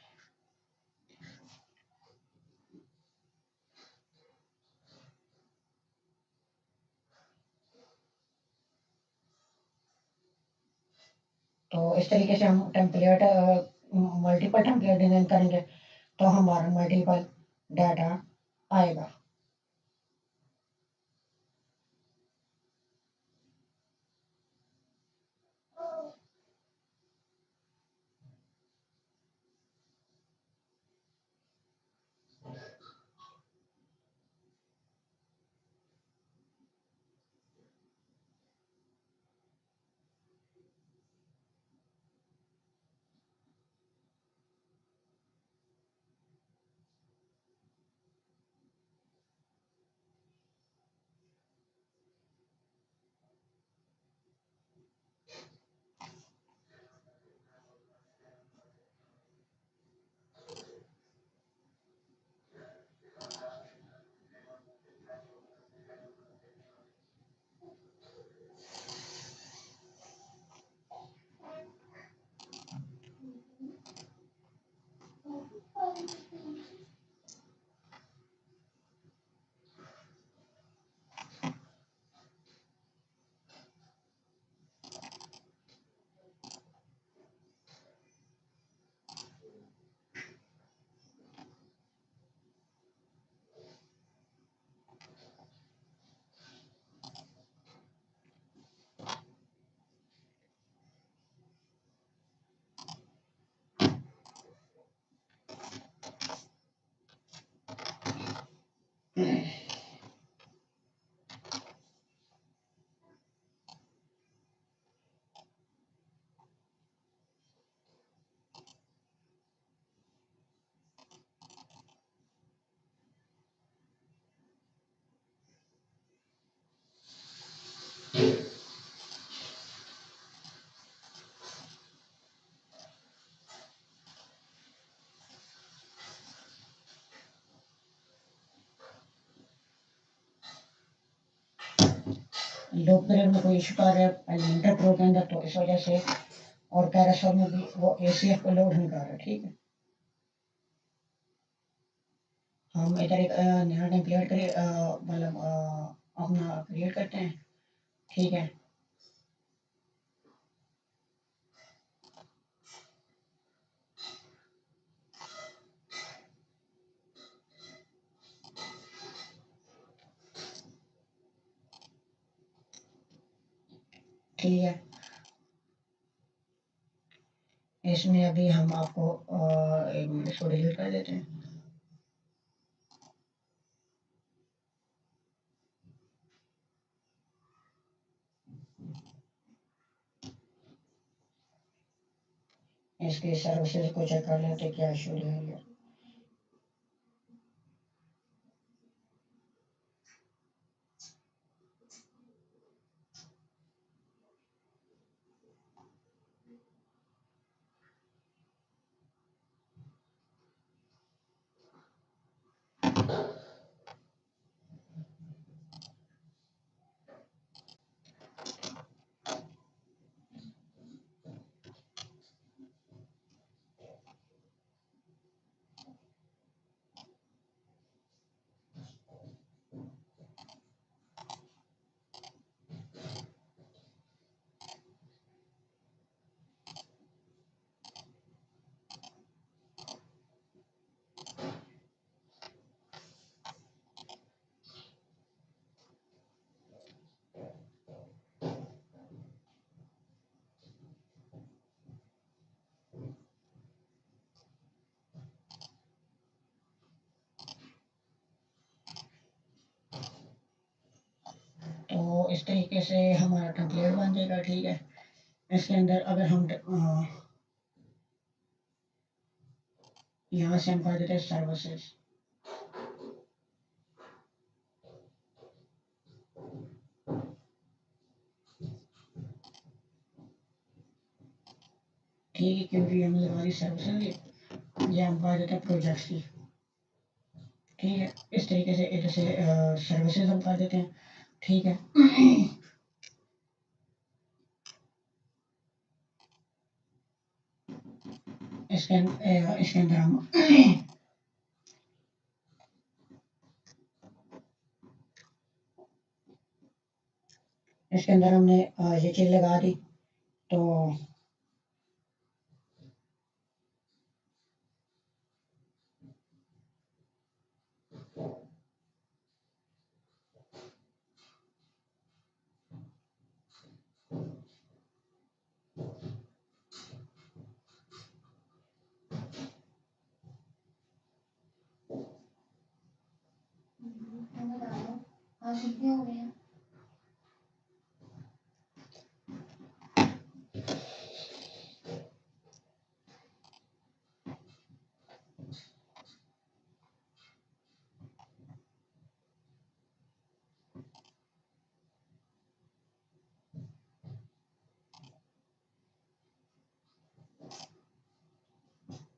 तो इस तरीके से हम टेम्पलेट मल्टीपल टेम्पलेट डिज़ाइन करेंगे तो हमारा मल्टीपल डाटा आएगा। लो पीरियड में कोई इशू आ रहा है एलिमेंटर प्रो के अंदर, तो इस वजह से, और कैरोसेल में भी वो एसीएफ को लोड नहीं कर रहा है। ठीक है, हम इधर एक नया टेम्पलेट मतलब अपना क्रिएट करते हैं। ठीक है, ठीक है, इसमें अभी हम आपको एक मिनट इसको डिलीट कर देते हैं। इसके सर्विसेज को चेक कर लेते क्या इशू है। तो इस तरीके से हमारा टेम्पलेट बन जाएगा। ठीक है, इसके अंदर अगर हम यहाँ से हम कर देते हैं सर्विसेज। ठीक है, क्योंकि हमने हमारी सर्विसेज ये हम कर देते हैं प्रोजेक्ट्स की। ठीक है, इस तरीके से इधर से सर्विसेज हम कर देते हैं। ठीक है, इसके अंदर हम इसके अंदर हमने ये चीज़ लगा दी। तो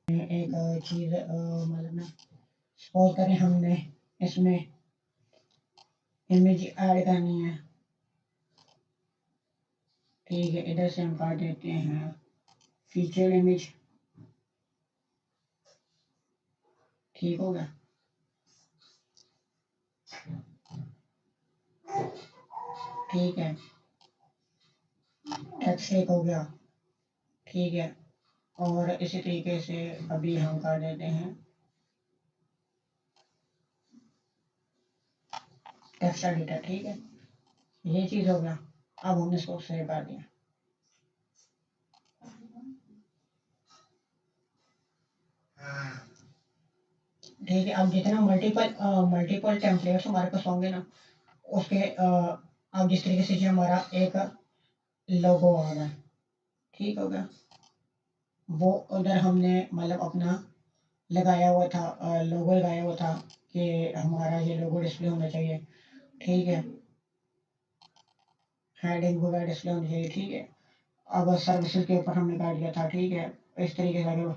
एक चीज़ मतलब ना, सपोज करें हमने इसमें इमेज ऐड करनी है। ठीक है, इधर से हम कर देते हैं फीचर इमेज। ठीक हो गया। ठीक है, टेक्स्ट एक हो गया। ठीक है, और इसी तरीके से अभी हम कर देते हैं टेक्स्ट एडिटर। ठीक है, ये चीज़ हो गया। अब हमने इसको सेव कर दिया। ठीक है, अब जितना मल्टीपल टेम्पलेट्स हमारे पास होंगे ना, उसके अब जिस तरीके से ये हमारा एक लोगो आ रहा है। ठीक हो गया, वो उधर हमने मतलब अपना लगाया हुआ था, लोगो लगाया हुआ था कि हमारा ये लोगो डिस्प्ले होना चाहिए। ठीक है, हेडिंग वगैरह डिस्प्ले होनी चाहिए। ठीक है, अब सर्विसेज के ऊपर हमने कर दिया था। ठीक है, इस तरीके से अगर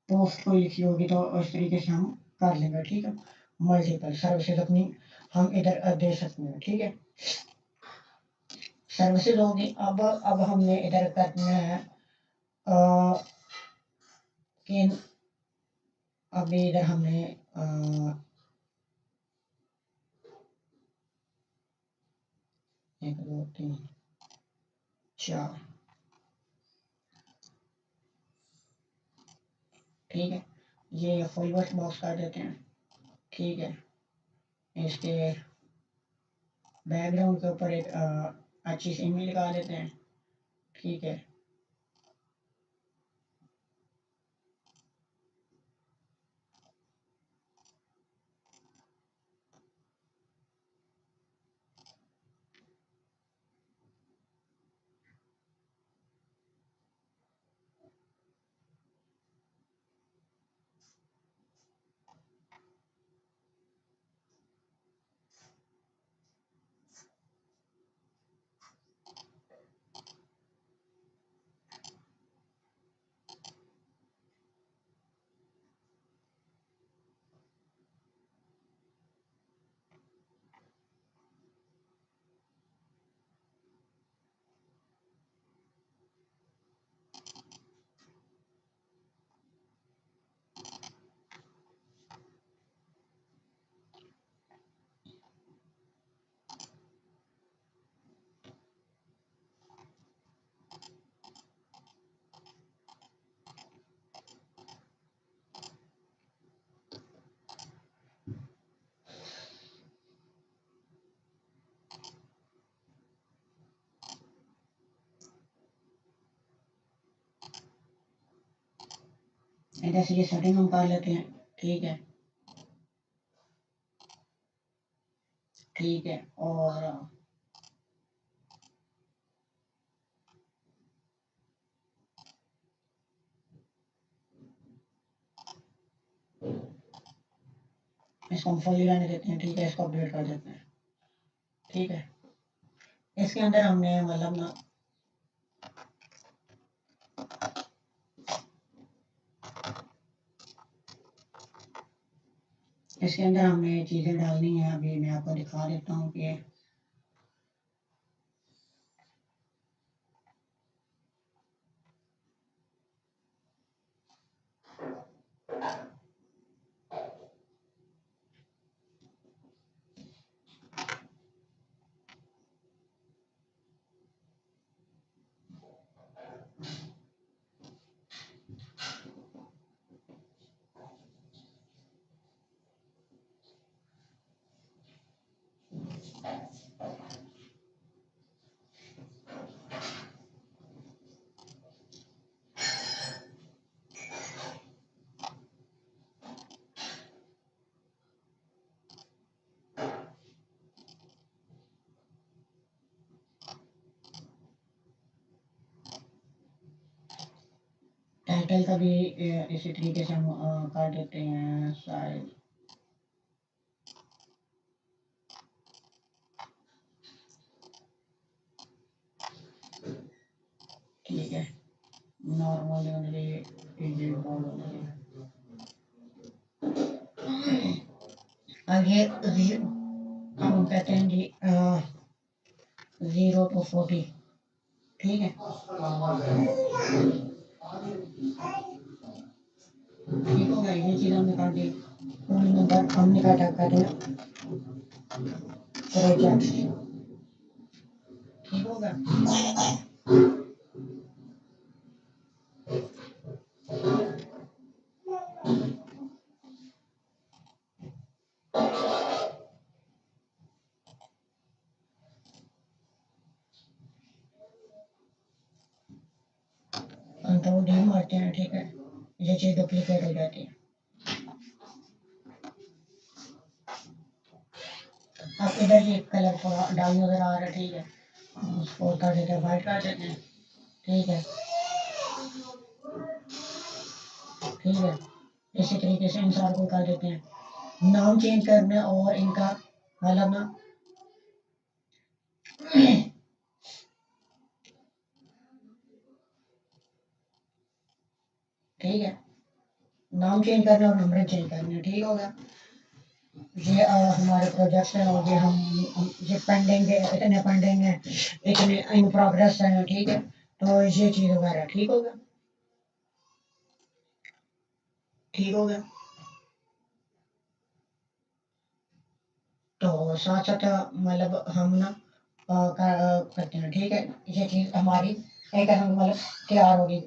पोस्ट कोई लिखी होगी तो इस तरीके से हम कर लेंगे। ठीक है, मल्टीपल सर्विसेज अपनी हम इधर दे सकते हैं। ठीक है, सर्विसेज होगी। अब हमने इधर करना है कि अभी इधर हमने 1 2 3 4, ठीक है। ये फुल वर्क बॉक्स कर देते हैं, ठीक है। इसके बैकग्राउंड के ऊपर एक अच्छी सी इमेज लगा देते हैं, ठीक है। इधर से ये सेटिंग हम कर लेते हैं, ठीक है, ठीक है। और इसको हम फुल रहने देते हैं, ठीक है। इसको अपडेट कर देते हैं, ठीक है। इसके अंदर हमने मतलब ना इसके अंदर हमने चीज़ें डालनी है। अभी मैं आपको दिखा देता हूँ कि टाइटल का भी इसी तरीके से हम कर देते हैं साइज, ठीक है। नॉर्मल ओनली बोल ओनली। आगे हम कहते हैं जी 0 to 40, ठीक है, ठीक हो गया। ये चीज़ हमने कर दी। पूरी नंबर हमने काटा करें ठीक हो गया। कंट्रोल डी मारते हैं, ठीक है। ये चीज़ डुप्लीकेट हो जाती है। अब इधर ये कलर थोड़ा डाउन नजर आ रहा है, ठीक है। उसको कर देते हैं, वाइट कर देते हैं, ठीक है, ठीक है। इसी तरीके से इन सारों को कर देते हैं। नाम चेंज करना और इनका मतलब ना ठीक है, नाम चेंज करना और नंबर चेंज करना, ठीक होगा। ये हमारे प्रोजेक्ट्स हैं और ये ये पेंडिंग है, इतने पेंडिंग है, इतने इन प्रोग्रेस हैं, ठीक है। तो ये चीज़ वगैरह ठीक हो गया, ठीक हो गया। तो साथ साथ मतलब हम ना करते हैं, ठीक है। ये चीज़ हमारी एक हम मतलब तैयार होगी,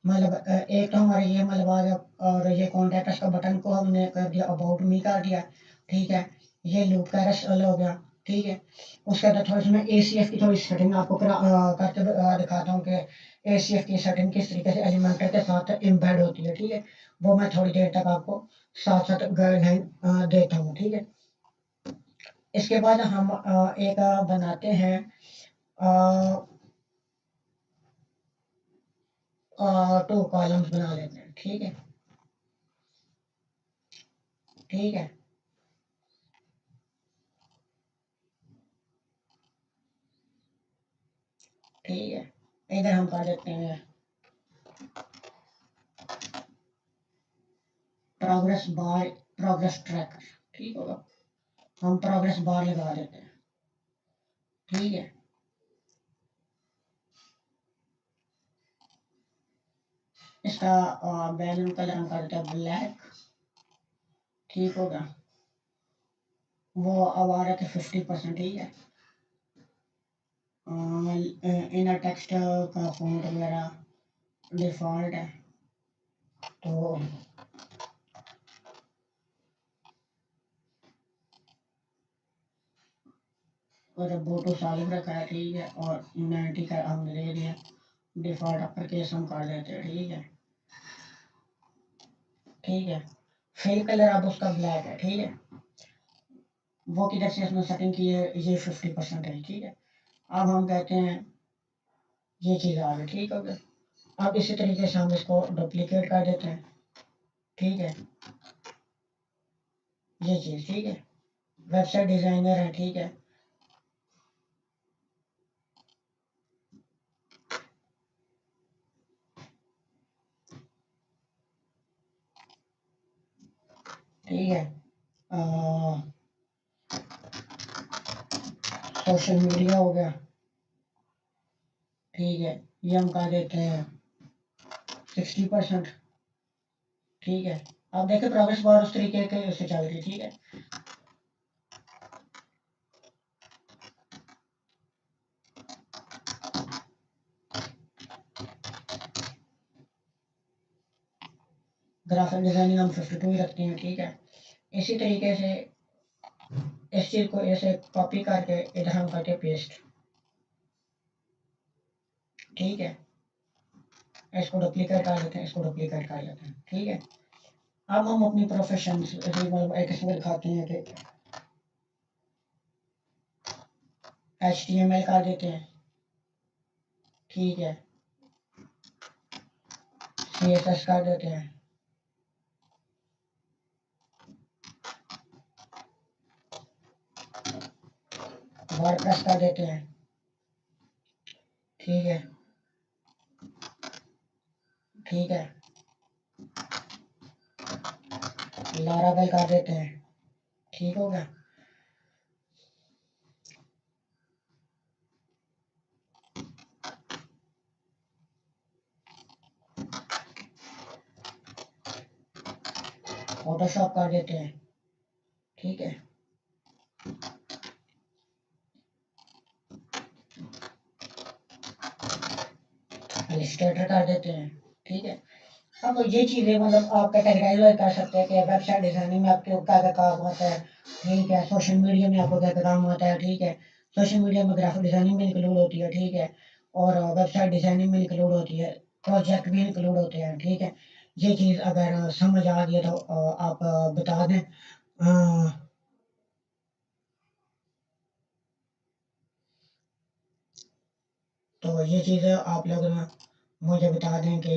मतलब एक तो हमारे ये मतलब आ गया। और ये कॉन्टैक्ट का बटन को हमने कर दिया, अबाउट मी कर दिया, ठीक है। ये लूप कैरोसेल हो गया, ठीक है। उसके बाद थोड़ी सी मैं ACF की थोड़ी सेटिंग आपको करके दिखाता हूँ कि ACF की सेटिंग किस तरीके से एलिमेंटर के साथ एम्बेड होती है, ठीक है। वो मैं थोड़ी देर तक आपको साथ साथ गाइडलाइन देता हूँ, ठीक है। इसके बाद हम एक बनाते हैं, टू कॉलम्स बना लेते हैं, ठीक है, ठीक है, ठीक है। इधर हम कर देते हैं प्रोग्रेस बार, प्रोग्रेस ट्रैकर, ठीक होगा। हम प्रोग्रेस बार लगा देते हैं, ठीक है। इसका बैकग्राउंड कलर हम कर देते हैं ब्लैक, ठीक होगा। वो अब आ रहा था 50%, ठीक है। इनर टेक्स्ट का फॉन्ट वगैरह डिफ़ॉल्ट है, तो और बोटो सालिक रखा है, ठीक है। और 90 का हमने ले लिया, डिफ़ॉल्ट अपर केस हम कर देते हैं, ठीक है, ठीक है। फिल कलर अब उसका ब्लैक है, ठीक है। वो किधर से इसमें सेटिंग की है, ये 50% है, ठीक है। अब हम कहते हैं ये चीज़ आ गई, ठीक हो गया। अब इसी तरीके से हम इसको डुप्लीकेट कर देते हैं, ठीक है। ये चीज़ ठीक है, वेबसाइट डिज़ाइनर है, ठीक है, ठीक है। सोशल मीडिया हो गया, ठीक है। ये हम कर देते हैं 60%, ठीक है। अब देखिए प्रोग्रेस बार उस तरीके के से चल रही है, ठीक है। ग्राफिक डिजाइनिंग हम 52 ही रखते हैं, ठीक है। इसी तरीके से इस चीज़ को ऐसे कॉपी करके इधर हम करते पेस्ट, ठीक है। इसको डुप्लीकेट कर लेते हैं, इसको डुप्लीकेट कर लेते हैं, ठीक है। अब हम अपनी प्रोफेशन मतलब एक इसमें दिखाते हैं कि HTML कर देते हैं, ठीक है। CSS कर देते हैं, वर्डप्रेस कर देते हैं, ठीक है, ठीक है। लारावेल कर देते हैं, ठीक हो गया। फोटोशॉप कर देते हैं, ठीक है। इलस्ट्रेटर कर देते हैं, ठीक है। अब ये चीज़ें मतलब आप कैटेगराइज कर सकते हैं कि वेबसाइट डिजाइनिंग में आपके क्या क्या काम होता है, ठीक है। सोशल मीडिया में आपको क्या क्या काम होता है, ठीक है। सोशल मीडिया में ग्राफिक डिजाइनिंग भी इंक्लूड होती है, ठीक है। और वेबसाइट डिजाइनिंग भी इंक्लूड होती है, प्रोजेक्ट भी इंक्लूड होते हैं, ठीक है। ये चीज़ अगर समझ आ गई तो आप बता दें। अ, तो ये चीज़ आप लोग ना मुझे बता दें कि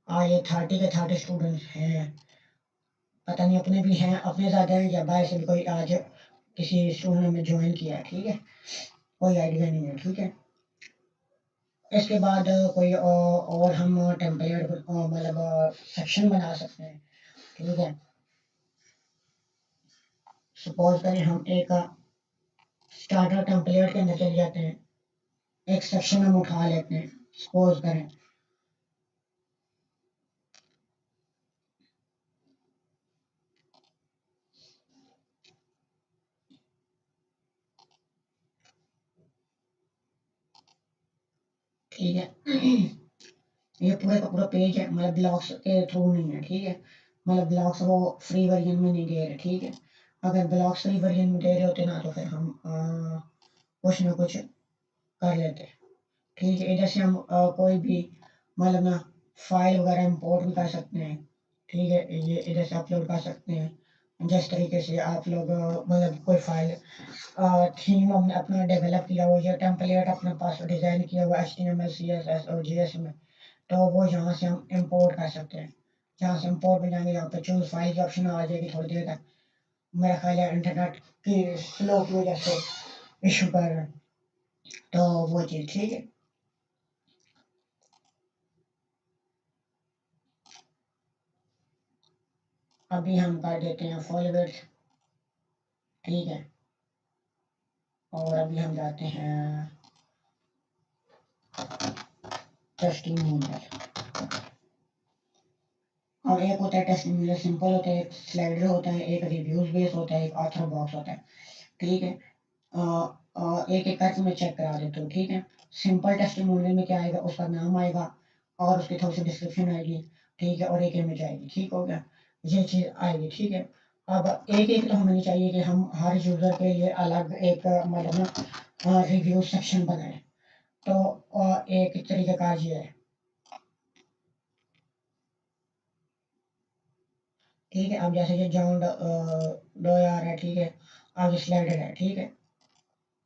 ये 30 के 30 स्टूडेंट्स हैं, पता नहीं अपने भी हैं, अपने ज़्यादा हैं या बाहर से भी कोई आज किसी स्टूडेंट में ज्वाइन किया है, ठीक है। कोई आइडिया नहीं है, ठीक है। इसके बाद कोई और हम टेम्पलेट मतलब सेक्शन बना सकते हैं, ठीक है। सपोज करें हम एक स्टार्टर टेम्पलेट के अंदर चले जाते हैं, एक सेक्शन हम उठा लेते हैं, सपोज करें ठीक है। ये पूरे का पूरा पेज है, मतलब ब्लॉक्स के थ्रू नहीं है, ठीक है, मतलब ब्लॉक्स वो फ्री वर्जन में नहीं दे रहे, ठीक है। अगर ब्लॉक्स फ्री वर्जन में दे रहे होते ना तो फिर हम कुछ ना कुछ कर लेते, ठीक है। इधर से हम कोई भी मतलब ना फाइल वगैरह इंपोर्ट भी कर सकते हैं, ठीक है, ये इधर से अपलोड कर सकते हैं। जिस तरीके से आप लोग मतलब कोई फाइल थीम हमने अपना डेवलप किया हो या टेम्पलेट अपने पास डिज़ाइन किया हुआ HTML CSS और JS में, तो वो यहाँ से हम इंपोर्ट कर सकते हैं। जहाँ से इंपोर्ट में जाएंगे यहाँ पे चूज फाइल की ऑप्शन आ जाएगी थोड़ी देर तक। मेरा ख्याल है इंटरनेट की स्लो की वजह से इशू कर रहा है, तो वो चीज़ ठीक है। अभी हम कर देते हैं फुल विड्थ, ठीक है, और अभी हम जाते हैं टेस्टिमोनियल। अब एक होता है टेस्टिमोनियल सिंपल होता है, एक स्लाइडर होता है, एक रिव्यूज बेस होता है, एक ऑथर बॉक्स होता है, ठीक है। एक एक करके मैं चेक करा देता हूँ, ठीक है। सिंपल टेस्टिमोनियल में क्या आएगा, उसका नाम आएगा और उसकी थोड़ी सी डिस्क्रिप्शन आएगी, ठीक है, और एक इमेज आएगी, ठीक हो गया, ये चीज़ आएगी, ठीक है। अब एक एक तो हमें नहीं चाहिए कि हम हर यूज़र के लिए अलग एक मतलब ना रिव्यू सेक्शन बनाएं, तो एक तरीक़ाकार ये है, ठीक है। अब जैसे कि जॉन डो यार है, ठीक है, आगे स्लाइडर है, ठीक है।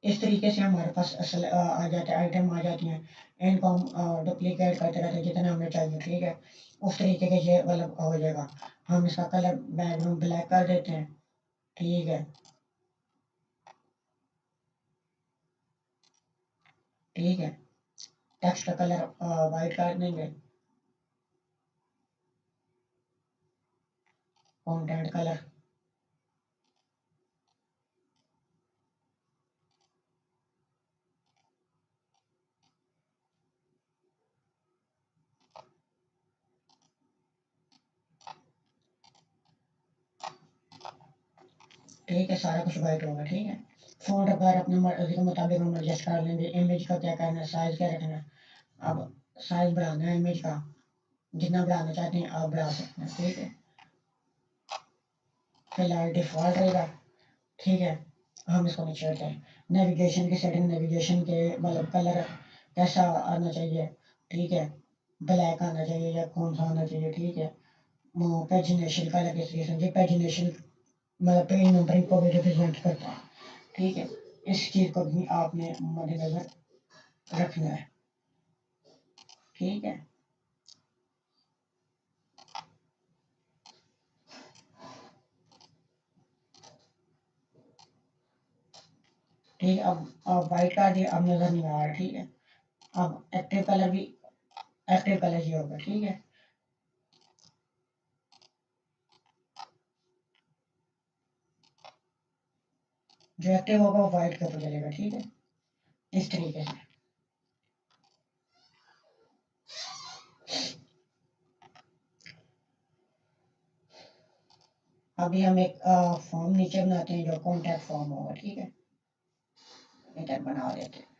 इस तरीके से हमारे पास असल आ जाते हैं, आइटम आ जाती हैं, इनको हम डुप्लीकेट करते रहते हैं जितना हमें चाहिए, ठीक है। उस तरीके के ये मतलब हो जाएगा। हम इसका कलर बैकग्राउंड ब्लैक कर देते हैं, ठीक है, ठीक है। टेक्स्ट का कलर वाइट कर देंगे, कंटेंट कलर, ठीक है, सारा कुछ वाइट होगा, ठीक है। फ़ॉन्ट वगैरह अपने मर्ज़ी के मुताबिक हम एडजस्ट कर लेंगे। इमेज का क्या करना है, साइज़ क्या रखना है। अब साइज़ बढ़ाना है इमेज का, जितना बढ़ाना चाहते हैं आप बढ़ा सकते हैं, ठीक है। फिलहाल डिफ़ॉल्ट रहेगा, ठीक है। हम इसको नहीं छेड़ते हैं। नेविगेशन की सेटिंग, नेविगेशन के मतलब कलर कैसा आना चाहिए, ठीक है, ब्लैक आना चाहिए या कौन सा आना चाहिए, ठीक है। वो पेजिनेशन का अलग तरीके से, ये पेजिनेशन मतलब पेज नंबरिंग को भी रिप्रेजेंट करता है, ठीक है। इस चीज़ को भी आपने मद्देनजर रखना है, ठीक है, ठीक है। अब वाइट का दिया, अब नज़र नहीं आ रहा, ठीक है। अब एक्टिव कलर भी, एक्टिव कलर ही होगा, ठीक है। जो एक्टिव होगा वो वाइट के ऊपर चलेगा, ठीक है, इस तरीके से। अभी हम एक फॉर्म नीचे बनाते हैं जो कॉन्टैक्ट फॉर्म होगा, ठीक है, इधर बना देते हैं,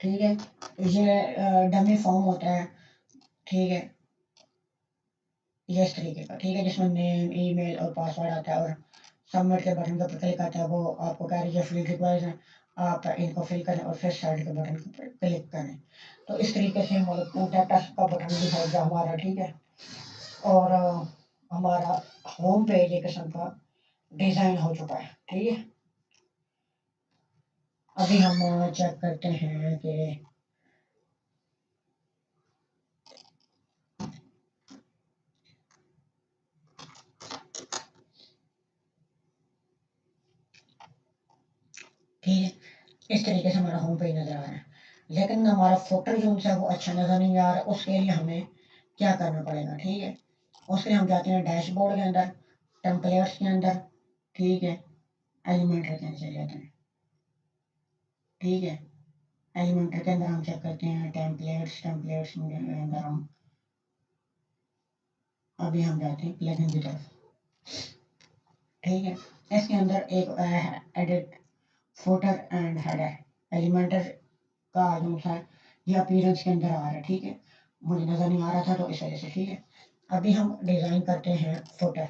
ठीक है। ये डमी फॉर्म होता है, ठीक है, ये इस तरीके का, ठीक है, जिसमें नेम ईमेल और पासवर्ड आता है, और सबमिट के बटन के ऊपर क्लिक करता है, वो आपको कह रही है फिल रिक्वायर्स हैं, आप इनको फिल करें और फिर साइड के बटन पर क्लिक करें। तो इस तरीके से हमारा कॉन्टैक्ट अस का बटन भी हो गया हमारा, ठीक है। और हमारा होम पेज एक किस्म का डिज़ाइन हो चुका है, ठीक है। अभी हम चेक करते हैं कि ठीक है, इस तरीके से हमारा होम पेज नज़र आ रहा है। लेकिन हमारा फोटो जो है वो अच्छा नज़र नहीं आ रहा, उसके लिए हमें क्या करना पड़ेगा, ठीक है। उसके लिए हम जाते हैं डैशबोर्ड के अंदर, टेम्पलेट्स के अंदर, ठीक है, एलिमेंटर के अंदर चले जाते हैं, ठीक है। एलिमेंटर के अंदर हम चेक करते हैं टेम्पलेट्स, टेम्पलेट्स के अंदर हम अभी हम जाते हैं प्लगइन की तरफ, ठीक है। इसके अंदर एक edit footer and header Elementor का जो है ये अपीयरेंस के अंदर आ रहा है, ठीक है। मुझे नज़र नहीं आ रहा था तो इस वजह से, ठीक है। अभी हम डिज़ाइन करते हैं फुटर।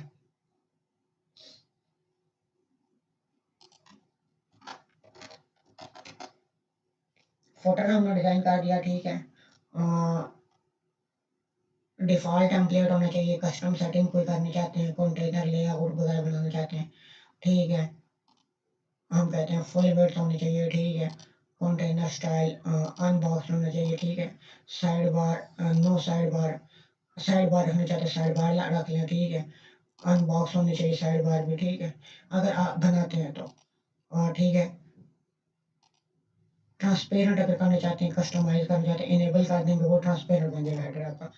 फुटर हमने डिज़ाइन कर दिया, ठीक है। डिफ़ॉल्ट टेम्पलेट होना चाहिए, कस्टम सेटिंग कोई करनी चाहते हैं, कंटेनर लेआउट वगैरह बनाना चाहते हैं, ठीक है। हम कहते हैं फुल विड्थ होनी चाहिए, ठीक है। कंटेनर स्टाइल अनबॉक्स होना चाहिए, ठीक है। Side bar no side bar, side bar रखना चाहते हैं साइड बार रख लें, ठीक है। अनबॉक्स होनी चाहिए साइड बार भी, ठीक है, अगर आप बनाते हैं तो, ठीक है। ट्रांसपेरेंट अगर करना चाहते हैं, कस्टमाइज करना चाहते हैं, इनेबल कर देंगे, वो ट्रांसपेरेंट बन जाएगा हेडर आपका,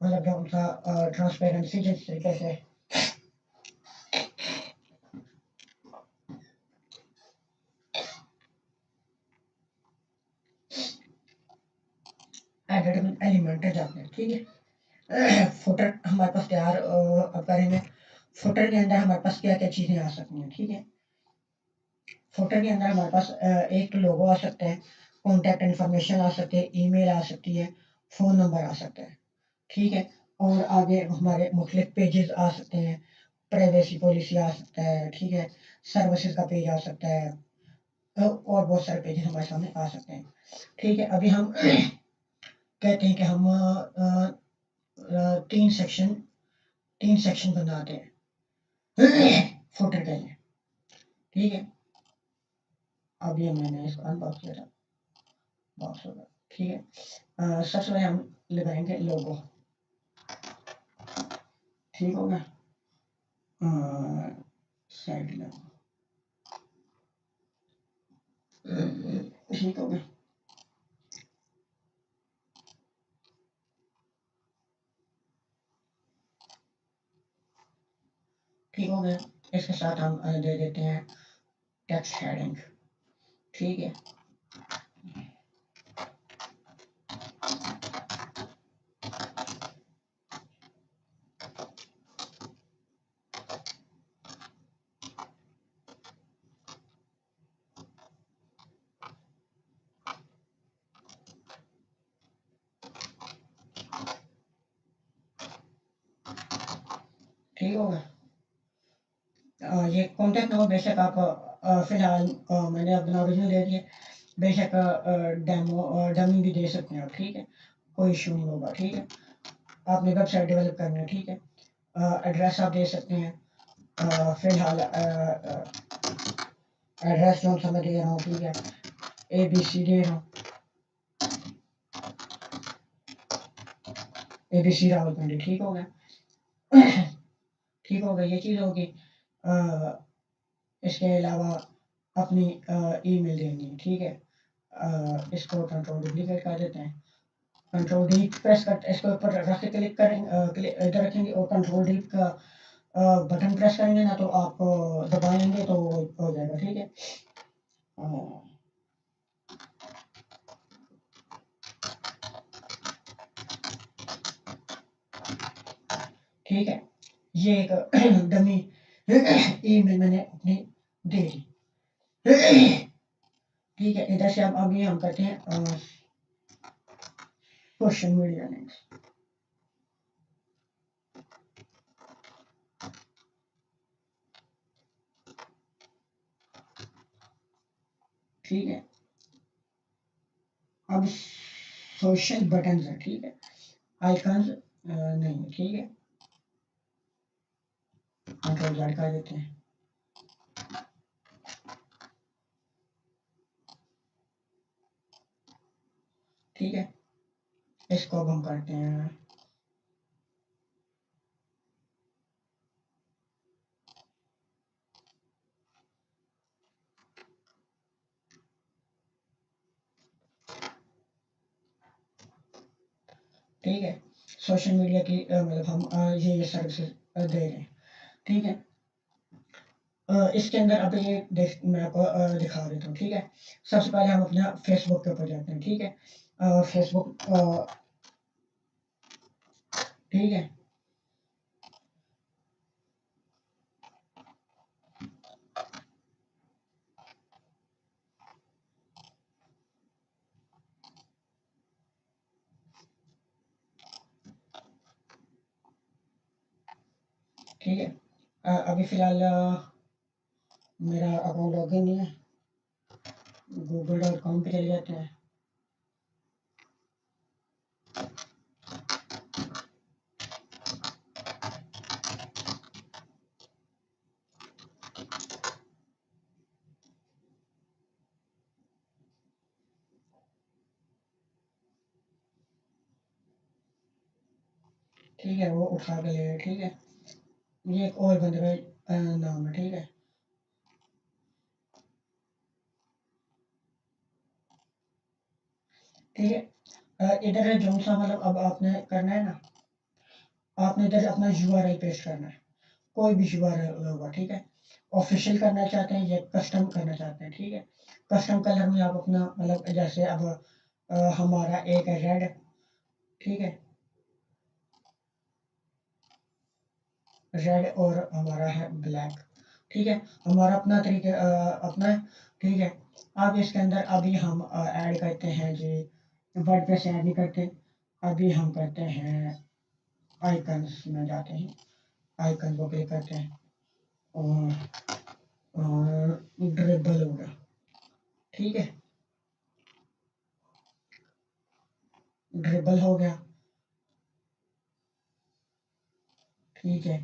मतलब जो उनका ट्रांसपेरेंसी जिस तरीके से एडिट एलिमेंट जाते हैं, ठीक है। फुटर हमारे पास तैयार अब करेंगे। फुटर के अंदर हमारे पास क्या क्या चीज़ें आ सकती हैं, ठीक है। फुटर के अंदर हमारे पास एक तो लोगो आ सकता है, कॉन्टैक्ट इन्फॉर्मेशन आ सकती है, ईमेल आ सकती है, फ़ोन नंबर आ सकता है, ठीक है। और आगे हमारे मुख्तलिफ पेजेस आ सकते हैं, प्राइवेसी पॉलिसी आ सकता है, ठीक है। सर्विसेज का पेज आ सकता है, और बहुत सारे पेजेस हमारे सामने आ सकते हैं, ठीक है। अभी हम कहते हैं कि हम तीन सेक्शन बनाते हैं फुटर के लिए, ठीक है। अभी मैंने इसको अनबॉक्स किया था, बॉक्स होगा, ठीक है। सबसे पहले हम लगाएंगे लोगो, ठीक होगा। साइड लोगो, ठीक होगा, ठीक हो गया। इसके साथ हम दे देते हैं टेक्स्ट हेडिंग, ठीक है। ठीक होगा। ये कॉन्टैक्ट नंबर बेशक आप फिलहाल मैंने अपना ओरिजिनल दे दिया, बेशक डेमो डमी भी दे सकते हैं आप, ठीक है, कोई इशू नहीं होगा, ठीक है। आपने वेबसाइट डेवलप करनी है, ठीक है। एड्रेस आप दे सकते हैं, फिलहाल एड्रेस जो सा मैं दे रहा हूँ, ठीक है, ABC दे रहा हूँ, ABC रावलपिंडी, ठीक हो गया। ठीक हो गया, ये चीज़ होगी। इसके अलावा अपनी ईमेल देनी है, ठीक है। इसको कंट्रोल डुप्लीकेट कर देते हैं, कंट्रोल डी प्रेस कर, इसको ऊपर रख के क्लिक करेंगे, इधर रखेंगे और कंट्रोल डी का बटन प्रेस करेंगे ना, तो आप दबाएंगे तो हो जाएगा, ठीक है। ठीक है, ये एक डमी ईमेल मैंने अपनी दे दी, ठीक है। इधर से अब अभी हम करते हैं सोशल मीडिया लिंक्स, ठीक है। अब सोशल बटन है, ठीक है, आइकन्स नहीं, ठीक है। कंट्रोल Z कर देते हैं, ठीक है। इसको अब हम करते हैं ठीक है, सोशल मीडिया की मतलब हम ये सर्विसेज दे रहे हैं, ठीक है। इसके अंदर अब ये देख मैं आपको दिखा देता हूँ, ठीक है। सबसे पहले हम अपना फेसबुक के ऊपर जाते हैं, ठीक है। फेसबुक ठीक है, ठीक है। अभी फ़िलहाल मेरा अकाउंट लॉगिन नहीं है, google.com पे चले जाते हैं। ठीक है, वो उठा के ले, ठीक है। ये एक और बंदे का नाम है, ठीक है। ठीक है, इधर जो सा मतलब अब आपने करना है ना, आपने इधर अपना यूआरएल पेस्ट करना है, कोई भी यूआरएल होगा, ठीक है। ऑफिशियल करना चाहते हैं या कस्टम करना चाहते हैं, ठीक है। कस्टम कलर में आप अपना मतलब जैसे अब हमारा एक है रेड, ठीक है, रेड और हमारा है ब्लैक, ठीक है। हमारा अपना तरीके अपना है, ठीक है। अब इसके अंदर अभी हम ऐड करते हैं जी, वर्डप्रेस ऐड नहीं करते, अभी हम करते हैं आइकन्स में जाते हैं, आइकन को क्लिक करते हैं और ड्रिबल होगा, ठीक है। ड्रिबल हो गया, ठीक है।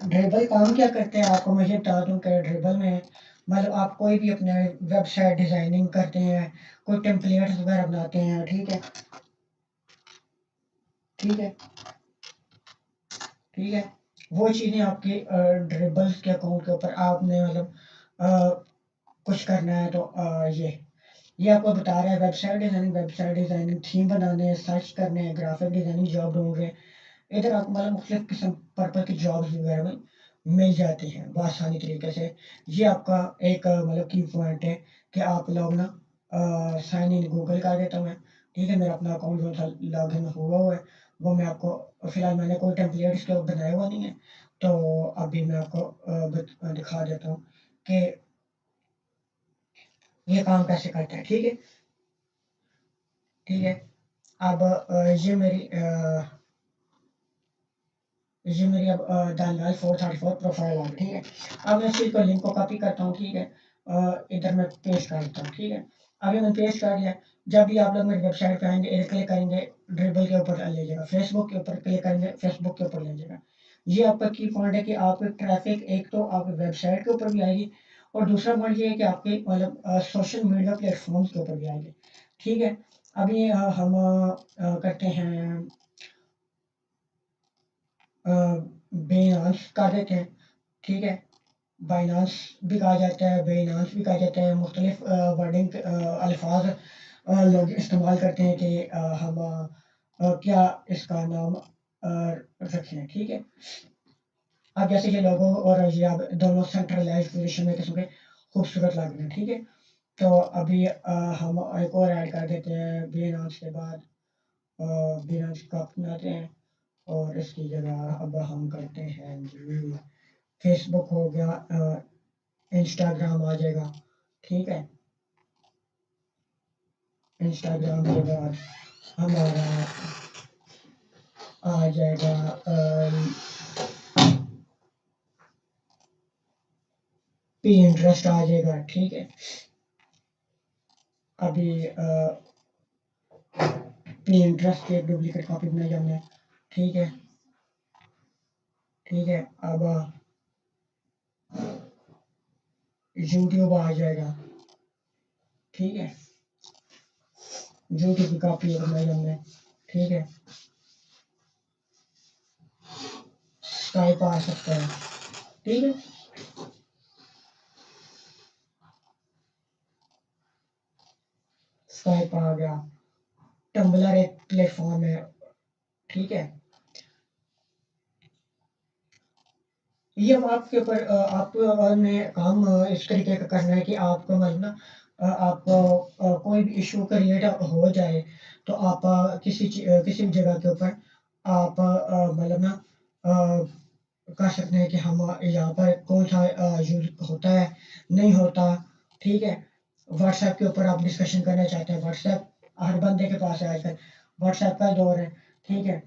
ड्रिबल काम क्या करते हैं आपको मैं ये बता दूं कि ड्रिबल में मतलब आप कोई भी अपने वेबसाइट डिजाइनिंग करते हैं, कोई टेम्पलेट्स वगैरह बनाते हैं, ठीक है, ठीक है, ठीक है। वो चीज़ें आपके ड्रिबल्स के अकाउंट के ऊपर आपने मतलब कुछ करना है तो ये आपको बता रहा है वेबसाइट डिज़ाइनिंग, थीम बनाने हैं, सर्च करने हैं, ग्राफिक डिज़ाइनिंग जॉब ढूंढ रहे हैं। इधर आपको मतलब मुख्तलिफ किस्म पर्पल की जॉब्स वगैरह में मिल जाती हैं बआसानी तरीके से। ये आपका एक मतलब की पॉइंट है कि आप लोग ना साइन इन गूगल कर देता हूँ मैं, ठीक है। मेरा अपना अकाउंट जो सा लॉग इन हुआ है वो मैं आपको फिलहाल मैंने कोई टेम्पलेट इसके ऊपर बनाया हुआ नहीं है, तो अभी मैं आपको दिखा देता हूँ कि ये काम कैसे करता है, ठीक है, ठीक है। अब ये मेरी अब दानियाल 434 प्रोफाइल आ गई, ठीक है। अब मैं इस चीज़ को लिंक को कॉपी करता हूँ, ठीक है। इधर मैं पेस्ट कर देता हूँ, ठीक है। अभी मैं पेस्ट कर दिया। जब भी आप लोग मेरी वेबसाइट पे आएंगे इधर क्लिक करेंगे, ड्रिबल के ऊपर ले जाएगा, फेसबुक के ऊपर क्लिक करेंगे, फेसबुक के ऊपर ले जाएगा। ये आपका की पॉइंट है कि आपकी ट्रैफिक एक तो आपकी वेबसाइट के ऊपर भी आएगी और दूसरा पॉइंट ये है कि आपके मतलब सोशल मीडिया प्लेटफॉर्म्स के ऊपर भी आएगी, ठीक है। अभी हम करते हैं बेनास कर देते हैं, ठीक है। बाइनांस भी कहा जाता है, बेनास भी कहा जाता है, मुख्तलिफ वर्डिंग अल्फाज लोग इस्तेमाल करते हैं कि हम क्या इसका नाम रखें, ठीक है। अब जैसे ये लोगो और ये अब दोनों सेंट्रलाइज पोजीशन में किस्म के खूबसूरत लग रहे हैं, ठीक है। तो अभी हम एक और ऐड कर देते हैं बेनास के बाद, बेनास का अपनाते हैं और इसकी जगह अब हम करते हैं जी फेसबुक हो गया, इंस्टाग्राम आ जाएगा, ठीक है। इंस्टाग्राम के बाद हमारा आ जाएगा पिंटरेस्ट आ जाएगा, ठीक है। अभी पिंटरेस्ट की एक डुप्लीकेट कॉपी बनाई हमने, ठीक है, ठीक है। अब यूट्यूब आ जाएगा, ठीक है। यूट्यूब की कॉपी बनाई हमने, ठीक है। स्काइप आ सकता है, ठीक है। स्काइप आ गया, टम्बलर एक प्लेटफॉर्म है, ठीक है। ये अब आपके ऊपर आपने काम इस तरीके का करना है कि आपको मतलब ना आपको कोई भी इशू क्रिएट हो जाए तो आप किसी भी जगह के ऊपर आप मतलब ना कर सकते हैं कि हम यहाँ पर कौन सा यूज़ होता है, नहीं होता, ठीक है। व्हाट्सएप के ऊपर आप डिस्कशन करना चाहते हैं, व्हाट्सएप हर बंदे के पास है आजकल, व्हाट्सएप का दौर है, ठीक है।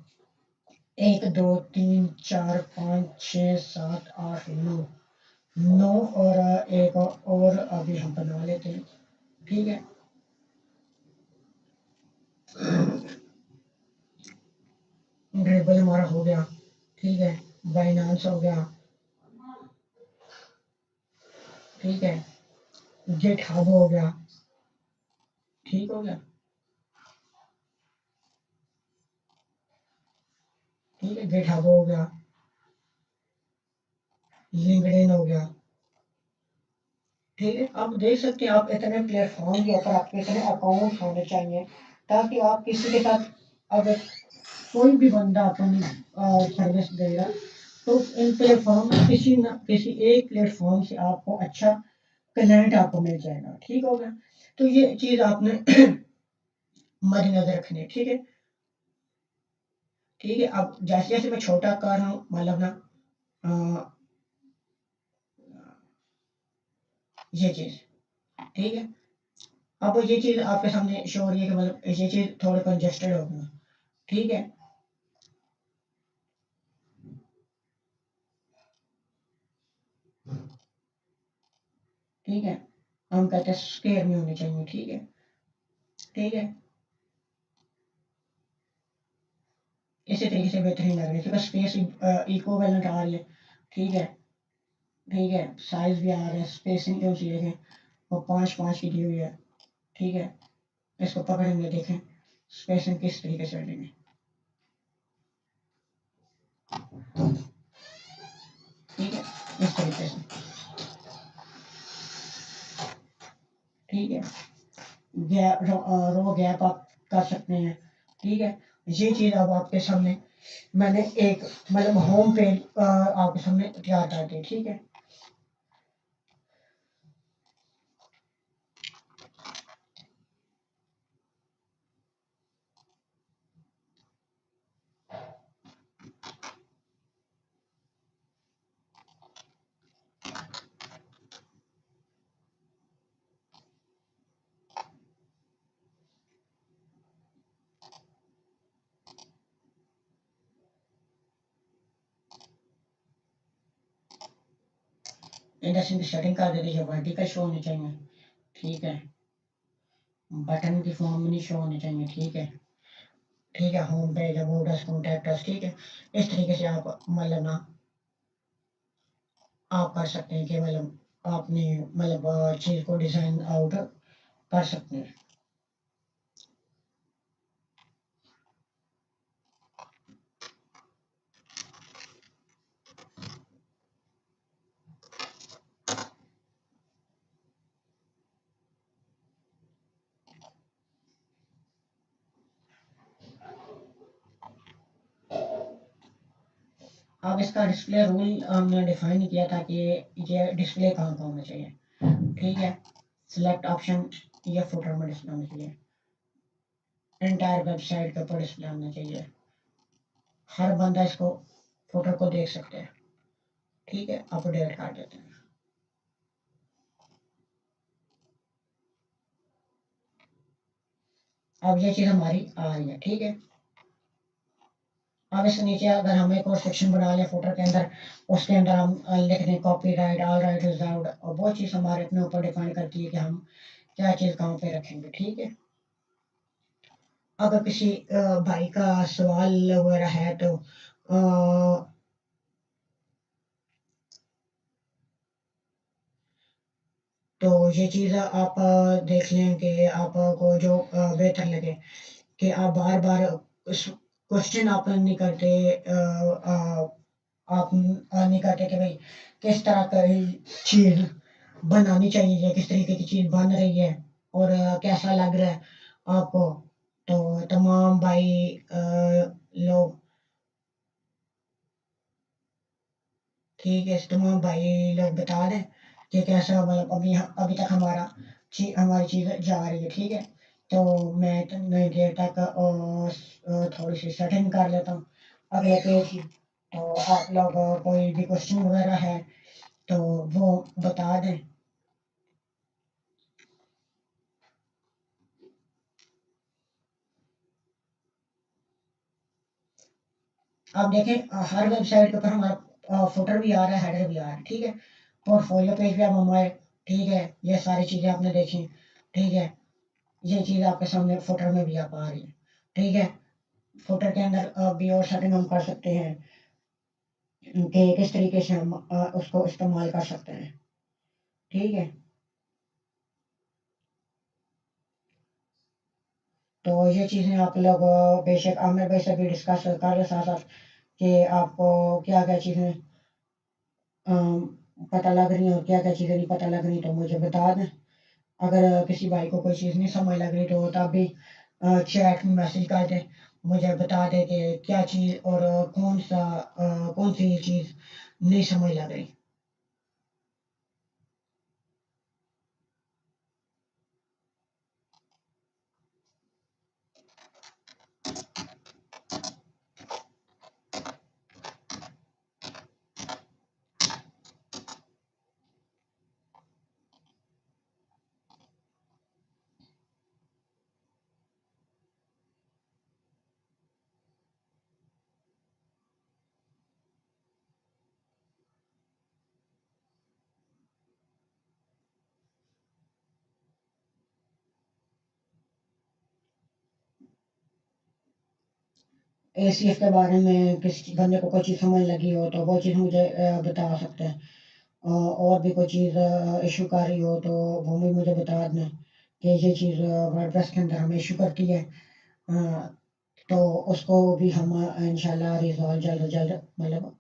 1 2 3 4 5 6 7 8 9 9 और एक और अभी हम बनवा लेते हैं, ठीक है। ड्रिबल हमारा हो गया, ठीक है। बाइनांस हो गया, ठीक है। गेट हब हो गया, ठीक हो गया, ठीक है। गेट हब हो गया, लिंक्डइन हो गया, ठीक है। आप देख सकते हैं आप इतने प्लेटफॉर्म के ऊपर आपके इतने अकाउंट होने चाहिए ताकि आप किसी के साथ अगर कोई भी बंदा अपनी सर्विस देगा तो इन प्लेटफॉर्म में किसी न किसी एक प्लेटफॉर्म से आपको अच्छा क्लाइंट आपको मिल जाएगा, ठीक हो गया। तो ये चीज़ आपने मद्देनजर रखनी है, ठीक है। ठीक है, अब जैसे जैसे मैं छोटा कर रहा हूँ मतलब ना अ, ये चीज़, ठीक है। अब ये चीज़ आपके सामने शो हो रही है कि मतलब ये चीज़ थोड़ी कंजेस्टेड हो गई, ठीक है, ठीक है। हम कहते हैं स्केयर नहीं होनी चाहिए, ठीक है, ठीक है। इसी तरीके से बेहतरीन लग रही है क्योंकि स्पेस इक्विवेलेंट आ रही है, ठीक है, ठीक है। साइज भी आ रहा है, स्पेसिंग जो सी देखें वो 5 5 की दी हुई है, ठीक है। इसको पकड़ेंगे, देखें स्पेसिंग किस तरीके से देंगे, ठीक है, इस तरीके से, ठीक है। गैप रो गैप आप कर सकते हैं, ठीक है। ये चीज़ अब आपके सामने मैंने एक मतलब होम पेज आपके सामने तैयार कर दी, ठीक है। इंडस्ट्री की सेटिंग कर दे दीजिए, वर्टिकल शो होनी चाहिए, ठीक है। बटन की फॉर्म में नहीं शो होनी चाहिए, ठीक है, ठीक है। Home page, about us, contact us, ठीक है। इस तरीके से आप मतलब ना आप कर सकते हैं कि मतलब आपने मतलब चीज़ को डिज़ाइन आउट कर सकते हैं। अब इसका डिस्प्ले रूल हमने डिफाइन किया था कि ये डिस्प्ले कहाँ का होना चाहिए, ठीक है। सिलेक्ट ऑप्शन, ये फुटर में डिस्प्ले होना चाहिए, एंटायर वेबसाइट के ऊपर डिस्प्ले होना चाहिए, हर बंदा इसको फुटर को देख सकते हैं, ठीक है। अपडेट कर देते हैं। अब ये चीज़ हमारी आ रही है, ठीक है। अब इसके नीचे अगर हम एक और सेक्शन बना लें फुटर के अंदर, उसके अंदर हम लिख दें copy right, all right reserved, और वो चीज़ हमारे अपने ऊपर डिफाइन करती है कि हम क्या चीज़ कहाँ पे रखेंगे, ठीक है। अगर किसी भाई का सवाल वगैरह है तो ये चीज़ आप देख लें कि आपको जो बेहतर लगे कि आप बार बार उस क्वेश्चन आप नहीं करते आप नहीं करते कि भाई किस तरह की चीज़ बनानी चाहिए या किस तरीके की चीज़ बन रही है और कैसा लग रहा है आपको, तो तमाम भाई लोग, ठीक है, तमाम भाई लोग बता दें कि कैसा, मतलब अभी अभी तक हमारी चीज़ जा रही है, ठीक है। तो मैं इतनी देर तक थोड़ी सी सेटिंग कर लेता हूँ अगले पेज की। तो आप लोग कोई भी क्वेश्चन वगैरह है तो वो बता दें। आप देखें हर वेबसाइट के ऊपर हमारा फुटर भी आ रहा है, हेडर भी आ रहा है, ठीक है। पोर्टफोलियो पेज पे आप हमारे, ठीक है, ये सारी चीज़ें आपने देखी, ठीक है। ये चीज़ आपके सामने फुटर में भी आप आ रही है, ठीक है। फुटर के अंदर भी और सेटिंग हम कर सकते हैं कि किस तरीके से हम उसको इस्तेमाल कर सकते हैं, ठीक है। तो ये चीज़ें आप लोग बेशक आमिर भाई से भी डिस्कस कर रहे साथ साथ कि आपको क्या क्या चीज़ें पता लग रही हैं और क्या क्या चीज़ें नहीं पता लग रही, तो मुझे बता दें। अगर किसी भाई को कोई चीज़ नहीं समझ लग रही तो तब भी चैट में मैसेज कर दें, मुझे बता दें कि क्या चीज़ और कौन सी चीज़ नहीं समझ लग रही। एसीएफ के बारे में किसी बंदे को कोई चीज़ समझ लगी हो तो वो चीज़ मुझे बता सकते हैं। और भी कोई चीज़ इशू कर रही हो तो वो भी मुझे बता देना कि ये चीज़ वर्डप्रेस के अंदर हमें इशू करती है। अ, तो उसको भी हम इंशाल्लाह रिजॉल्व जल्द से जल्द मतलब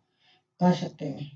कर सकते हैं।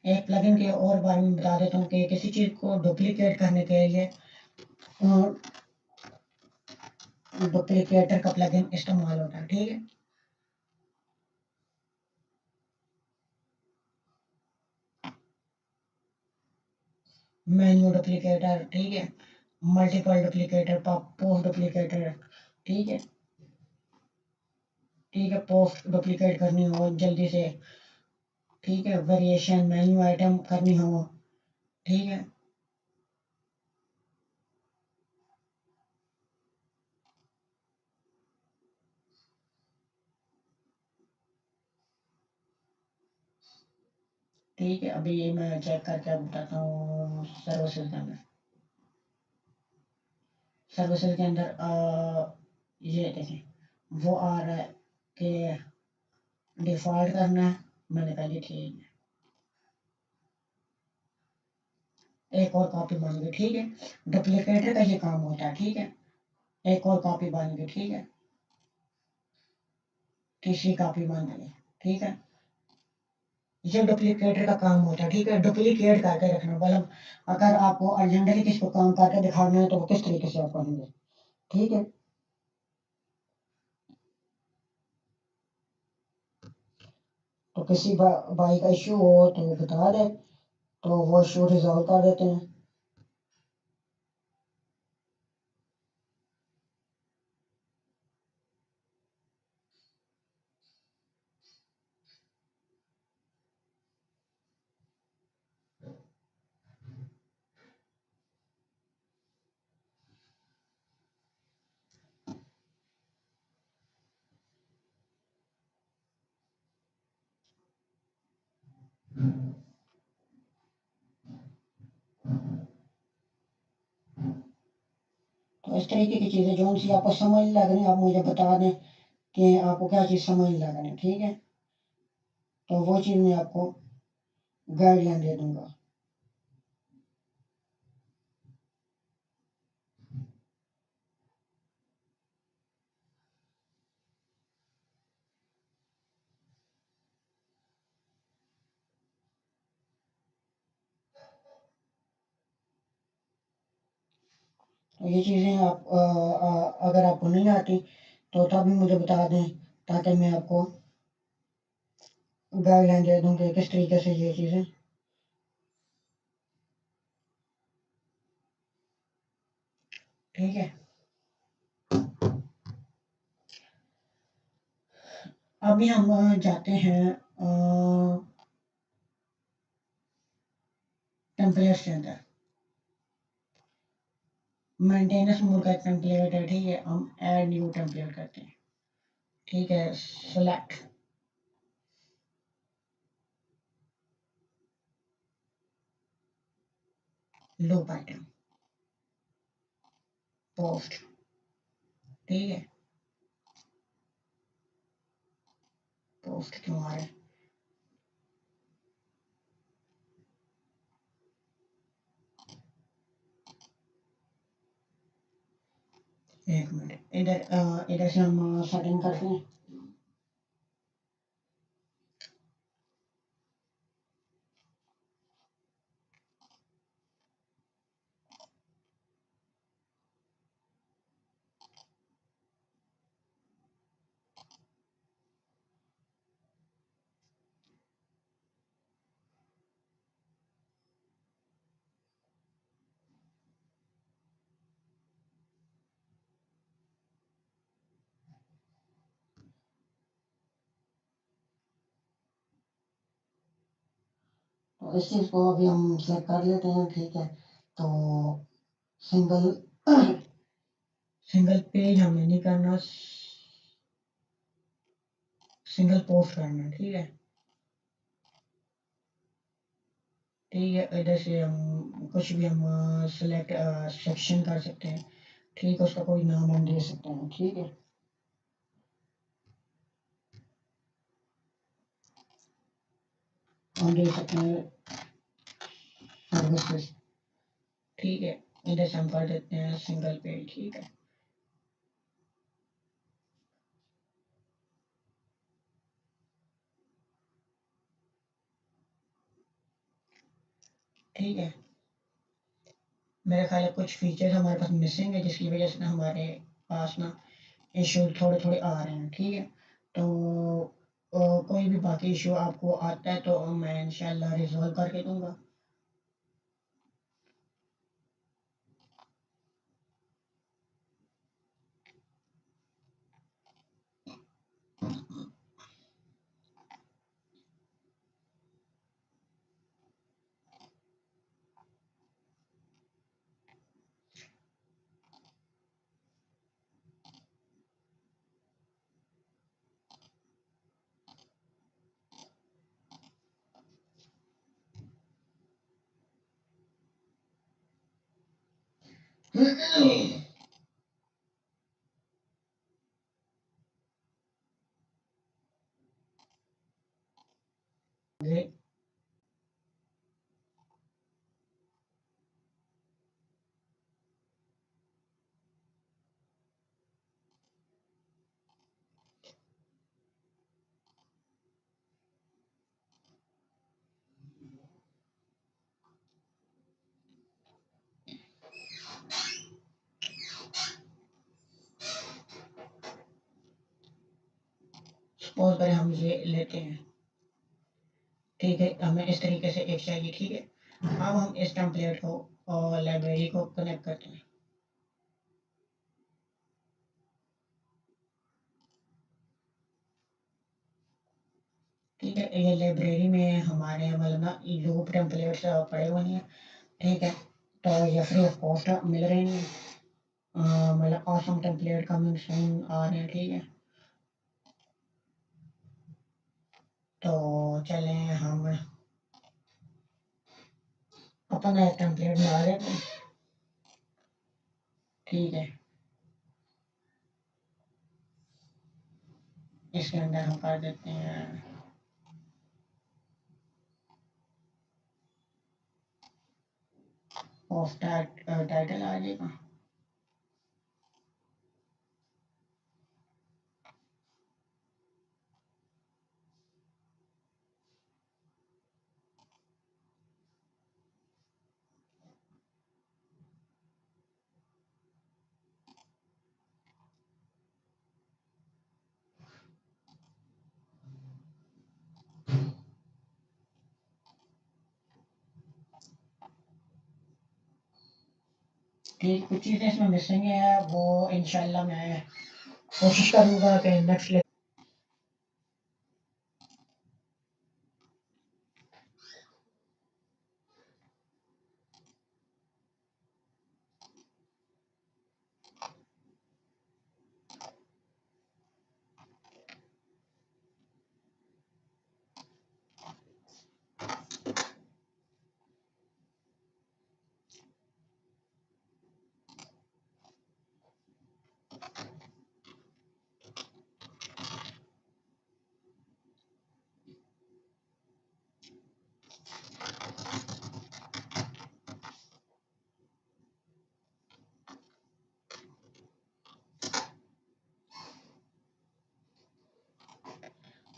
एक प्लगइन के और बारे में बता देता हूँ कि किसी चीज़ को डुप्लीकेट करने के लिए डुप्लीकेटर का प्लगइन इस्तेमाल होता है, ठीक है। मेन्यू डुप्लीकेटर, ठीक है। मल्टीपल डुप्लीकेटर, पोस्ट डुप्लीकेटर, ठीक है। ठीक है, पोस्ट डुप्लीकेट करनी हो जल्दी से, ठीक है। वेरिएशन मेन्यू आइटम करनी हो, ठीक है। ठीक है, अभी ये मैं चेक करके अब बताता हूँ। सर्विसेज के अंदर, सर्विसेज के अंदर ये देखें वो आ रहा है कि डिफ़ॉल्ट करना है। मैंने कहा जी ठीक है, एक और कॉपी बन गई, ठीक है। डुप्लीकेटर का ये काम होता है, ठीक है। एक और कॉपी बन गई, ठीक है। तीसरी कॉपी बन गई, ठीक है। ये डुप्लीकेटर का काम होता है, ठीक है। डुप्लीकेट करके रखना, मतलब अगर आपको अर्जेंटली किसी को काम करके दिखाना है तो वो किस तरीके से आप करेंगे, ठीक है। तो किसी भाई का इश्यू हो तो वो बता दे, तो वो इश्यू रिजॉल्व कर देते हैं। तो इस तरीके की चीज़ें जो सी आपको समझ लग रही आप मुझे बता दें कि आपको क्या चीज़ समझ लग रही है, ठीक है। तो वो चीज़ मैं आपको गाइडलाइन दे दूंगा। तो ये चीज़ें आप अगर आपको नहीं आती तो तभी मुझे बता दें, ताकि मैं आपको गाइडलाइन दे दूँ कि किस तरीके से ये चीज़ें। ठीक है, अभी हम जाते हैं टेम्पलेट्स के अंदर। मेंटेनेंस मोड का टेम्पलेट है, ठीक है। हम ऐड न्यू टेम्पलेट करते हैं, ठीक है। सेलेक्ट लूप आइटम पोस्ट, ठीक है। पोस्ट क्यों आ रहा है? एक मिनट, इधर इधर से हम सेटिंग करते हैं। तो इस चीज़ को अभी हम सेलेक्ट कर लेते हैं, ठीक है। तो सिंगल सिंगल पेज हमें नहीं करना, सिंगल पोस्ट करना, ठीक है। ठीक है, इधर से हम कुछ भी हम सिलेक्ट सेक्शन कर सकते हैं, ठीक है। उसका कोई नाम हम दे सकते हैं, ठीक है। हम दे सकते हैं सर्विसेज, ठीक है। इधर से हम कर देते हैं सिंगल पेज, ठीक है। ठीक है, मेरे ख्याल है कुछ फीचर्स हमारे पास मिसिंग है, जिसकी वजह से ना हमारे पास ना इशू थोड़े थोड़े आ रहे हैं, ठीक है। तो कोई भी बाकी इशू आपको आता है तो मैं इंशाल्लाह रिजॉल्व करके दूंगा। सपोज करें हम ये लेते हैं, ठीक है। हमें इस तरीके से एक चाहिए, ठीक है। अब हम इस टेम्पलेट को और लाइब्रेरी को कनेक्ट करते हैं, ठीक है। ये लाइब्रेरी में हमारे मतलब ना लूप टेम्पलेट्स पड़े हुए हैं, ठीक है। तो ये फ्री ऑफ कॉस्ट मिल रहे हैं, मतलब ऑसम टेम्पलेट कमिंग सून आ रहे हैं, ठीक है। तो चलें हम अपन एक टेम्पलेट में आ गए। ठीक है, इसके अंदर हम कर देते हैं ऑफ टाइटल आ जाएगा। ठीक, कुछ चीज़ें इसमें मिसिंग है, वो इंशाल्लाह मैं कोशिश करूँगा कि नेक्स्ट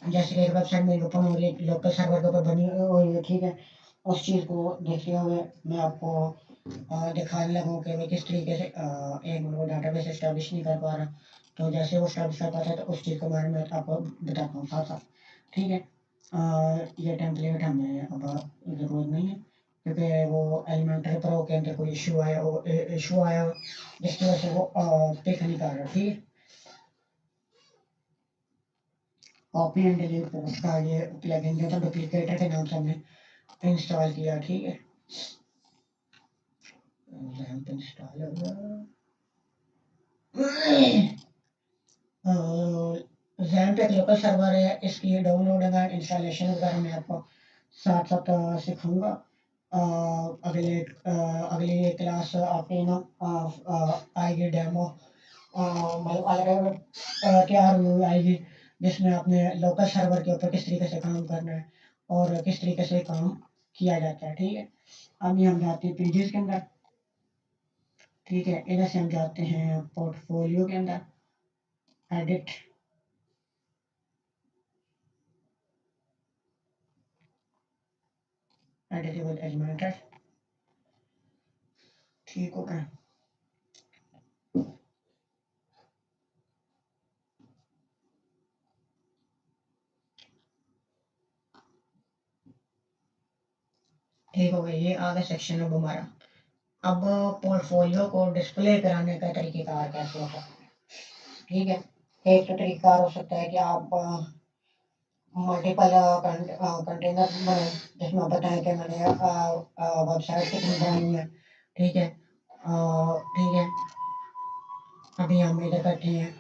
जैसे कि एक वेबसाइट मेरी ओपन हो रही है लोकल सर्वर के ऊपर बनी हुई है, ठीक है। उस चीज़ को देखते हुए मैं आपको दिखाने लगा कि मैं किस तरीके से एक मिनट को डाटाबेस इस्टेब्लिश नहीं कर पा रहा। तो जैसे वो इस्टेब्लिश कर पाता है तो उस चीज़ के बारे में आपको बताता हूँ साथ साथ, ठीक है। ये टेम्पलेट हमें अब ज़रूरत नहीं है, क्योंकि वो एलिमेंटरी प्रो के अंदर कोई इशू आया जिसकी वजह से वो पिक नहीं कर रहा, ठीक है। कॉपी एंड डिलीट पोस्ट का ये प्लगइन जो था डुप्लीकेटर के नाम से हमने इंस्टॉल किया, ठीक है। रैम्प इंस्टॉल हो गया। रैम्प एक लोकल सर्वर है, इसकी डाउनलोडिंग एंड इंस्टॉलेशन वगैरह मैं आपको साथ साथ सिखाऊंगा। अगली क्लास आपकी ना आएगी डेमो, मतलब अलग अलग तैयार हुई आएगी, जिसमें आपने लोकल सर्वर के ऊपर किस तरीके से काम करना है और किस तरीके से काम किया जाता है, ठीक है। अभी हम जाते हैं पेजेस के अंदर, ठीक है। इधर से हम जाते हैं पोर्टफोलियो के अंदर, एडिट, एडिटेबल एलिमेंटर, ठीक हो गया। ठीक हो गया, ये आगे सेक्शन अब हमारा। अब पोर्टफोलियो को डिस्प्ले कराने का तरीकेकार कैसे होता है, ठीक है। एक तो तरीका हो सकता है कि आप मल्टीपल कंटेनर बनाएं, जिसमें बताएं कि मैंने वेबसाइट कितनी बनाई है, ठीक है। ठीक है, अभी हम इधर करते हैं,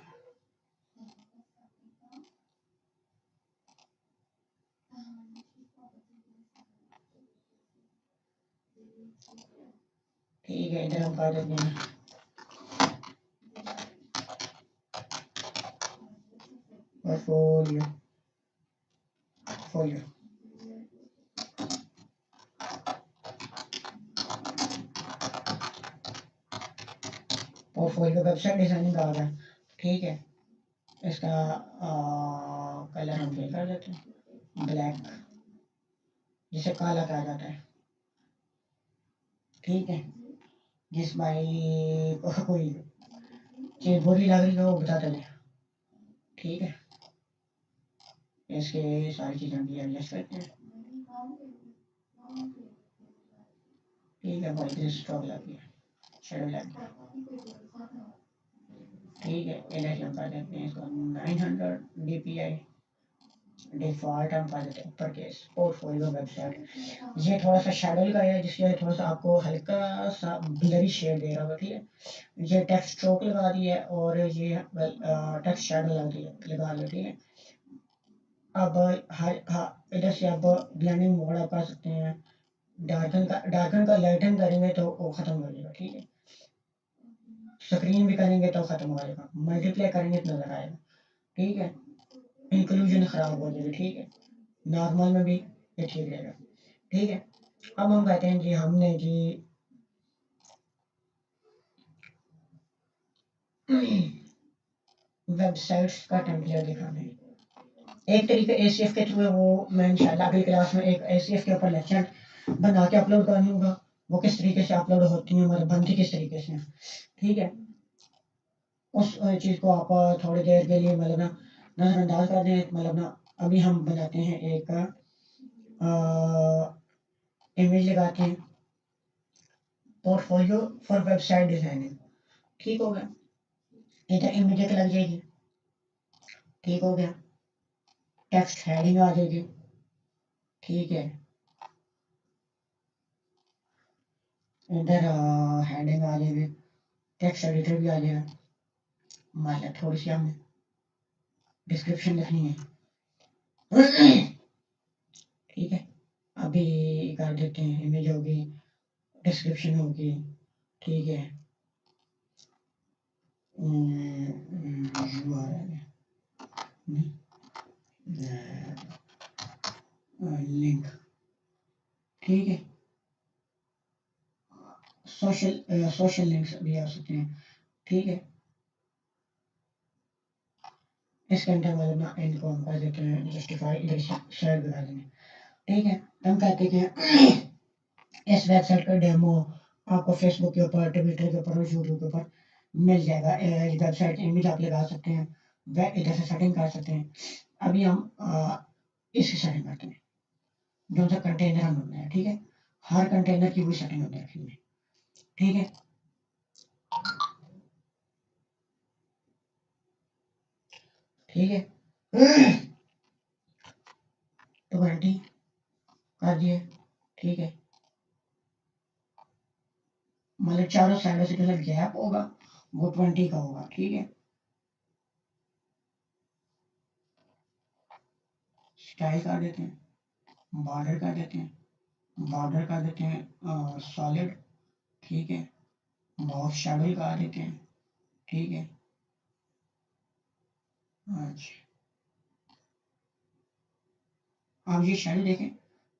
ठीक है। इधर हम कर देते हैं portfolio, portfolio, portfolio website designing का आ गया, ठीक है। इसका कलर हम ये कर देते हैं ब्लैक, जिसे काला कहा जाता है, ठीक है। जिस भाई को कोई चीज बुरी लग रही हो वो बता दें, ठीक है। इसके सारी चीज़ें हम एडजस्ट करते हैं, ठीक है। भाई स्टॉक लग गया, शेडो लग गया, ठीक है। इधर हम कर देते हैं इसको 900 DPI, डिफ़ॉल्ट हम कर देते हैं अपर केस, पोर्टफोलियो वेबसाइट। ये थोड़ा सा शेडो लगाया है जिसकी वजह से थोड़ा सा आपको हल्का सा ब्लरी शेड दे रहा होगा, ठीक है। ये टेक्स्ट स्ट्रोक लगा दी है और ये टेक्स्ट शेडो लगा लो, ठीक है। अब हाँ हाँ, इधर से आप ब्लेंडिंग मोड आप कर सकते हैं, डार्कन का लाइटन करेंगे तो वो खत्म हो जाएगा, ठीक है। स्क्रीन भी करेंगे तो खत्म हो जाएगा, मल्टीप्लाई करेंगे तो नजर आएगा, ठीक है। इंक्लूजन खराब हो जाएगा, ठीक है। नॉर्मल में भी ये ठीक रहेगा, ठीक है। अब हम कहते हैं कि हमने जी वेबसाइट्स का टेम्पलेट दिखाना है। एक तरीके एसीएफ के थ्रू है, वो मैं इंशाल्लाह अगली क्लास में एक एसीएफ के ऊपर लेक्चर बना के अपलोड कर दूंगा। वो किस तरीके से अपलोड होती है, मतलब बनती किस तरीके से, ठीक है। उस चीज़ को आप थोड़ी देर के लिए मतलब ना नज़रअंदाज कर दें, मतलब ना अभी हम बनाते हैं एक इमेज लगाते हैं, पोर्टफोलियो फॉर वेबसाइट डिजाइनिंग, ठीक हो गया। इधर इमेज एक लग जाएगी, ठीक हो गया। टेक्स्ट हेडिंग आ जाएगी, ठीक है। इधर हेडिंग आ जाएगी, टेक्स्ट एडिटर भी आ जाएगा, मतलब थोड़ी सी हमने डिस्क्रिप्शन लिखनी है, ठीक है। अभी कर देते हैं, इमेज होगी, डिस्क्रिप्शन होगी, ठीक है। लिंक, ठीक है। सोशल लिंक्स भी आ सकते हैं, ठीक है। इसके अंदर मतलब ना एंड को हम कर देते हैं जस्टिफाई, इधर शेयर भी कर देंगे, ठीक है। हम कहते हैं कि इस वेबसाइट का डेमो आपको फेसबुक के ऊपर, ट्विटर के ऊपर और यूट्यूब के ऊपर मिल जाएगा। वेबसाइट इमेज आप लगा सकते हैं, वे इधर से सेटिंग कर सकते हैं। अभी हम इसकी सेटिंग करते हैं, जो सा कंटेनर हम बनाए हैं, ठीक है। हर कंटेनर की भी सेटिंग हमने रखी है, ठीक है। ठीक है, 20 कर दिए, ठीक है। मतलब चारों साइडों से जो गैप होगा वो 20 का होगा, ठीक है। स्टाइल कर देते हैं, बॉर्डर कर देते हैं, बॉर्डर कर देते हैं सॉलिड, ठीक है। बहुत शेडो कर देते हैं, ठीक है। अच्छा, आप ये शेडो देखें,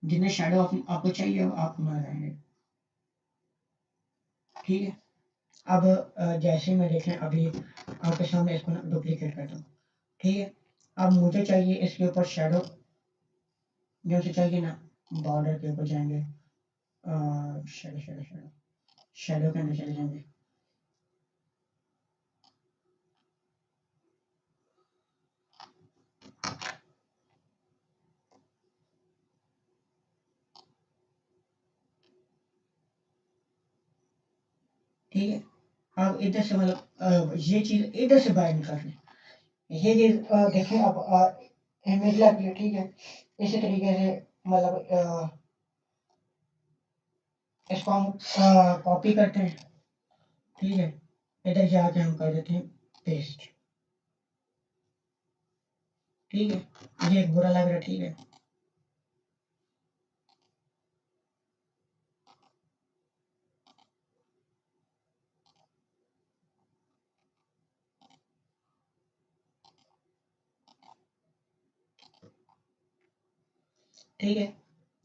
जितने शेडो आपको चाहिए आप बना जाएंगे, ठीक है। अब जैसे मैं देखें अभी आपके सामने इसको ना डुप्लीकेट करता हूँ, ठीक है। अब मुझे चाहिए इसके ऊपर शेडो, जो से चाहिए ना, बॉर्डर के ऊपर जाएंगे, शेडो शेडो शेडो शेडो के अंदर चले जाएंगे, ठीक है। अब इधर से मतलब ये चीज़ इधर से बाहर निकाल रहे हैं, ये चीज़ देखें। अब इमेज लग गई, ठीक है। इसी तरीके से मतलब इसको हम कॉपी करते हैं, ठीक है। इधर जाके हम कर देते हैं पेस्ट, ठीक है। ये एक बुरा लग रहा है, ठीक है। ठीक है,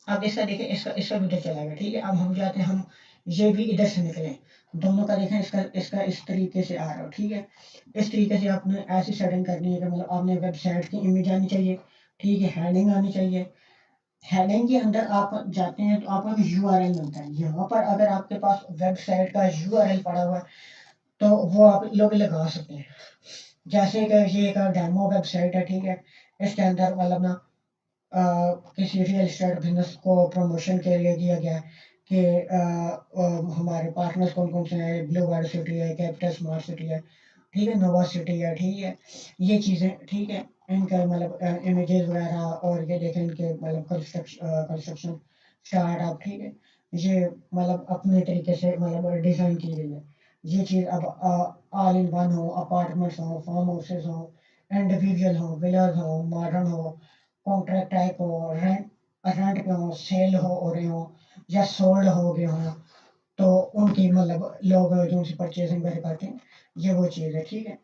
अब इसका देखें, इसका इसका भी उधर चला गया, ठीक है। अब हम जाते हैं, हम ये भी इधर से निकले, दोनों का देखें, इसका इसका इस तरीके से आ रहा हो, ठीक है। इस तरीके से आपने ऐसी सेटिंग करनी है कि मतलब आपने वेबसाइट की इमेज आनी चाहिए, ठीक है। हेडिंग आनी चाहिए, हेडिंग के अंदर आप जाते हैं तो आपको एक यूआरएल मिलता है। यहाँ पर अगर आपके पास वेबसाइट का यूआरएल पड़ा हुआ है तो वो आप लोग लगा सकते हैं। जैसे कि ये एक डेमो वेबसाइट है, ठीक है। इसके अंदर मतलब ना किसी रियल एस्टेट बिजनेस को प्रमोशन के लिए दिया गया है कि हमारे पार्टनर्स कौन कौन से हैं, ब्लू वार्ड सिटी है, कैपिटल स्मार्ट सिटी है, ठीक है, नोवा सिटी है, ठीक है। ये चीज़ें, ठीक है। इनका मतलब इमेजेस वगैरह, और ये देखें इनके मतलब कंस्ट्रक्शन स्टार्टअप, ठीक है। ये मतलब अपने तरीके से मतलब डिज़ाइन की गई है। ये चीज़ अब ऑल इन वन हो, अपार्टमेंट्स हो, फार्म हाउसेज हो, इंडिविजुअल हो, विलाज हो, मॉडर्न हो, कॉन्ट्रैक्ट टाइप हो, रेंट रेंट पे हो, सेल हो रहे हो या सोल्ड हो गए हो, तो उनकी मतलब लोग जो उनसे परचेजिंग वगैरह करते हैं, ये वो चीज़ है, ठीक है।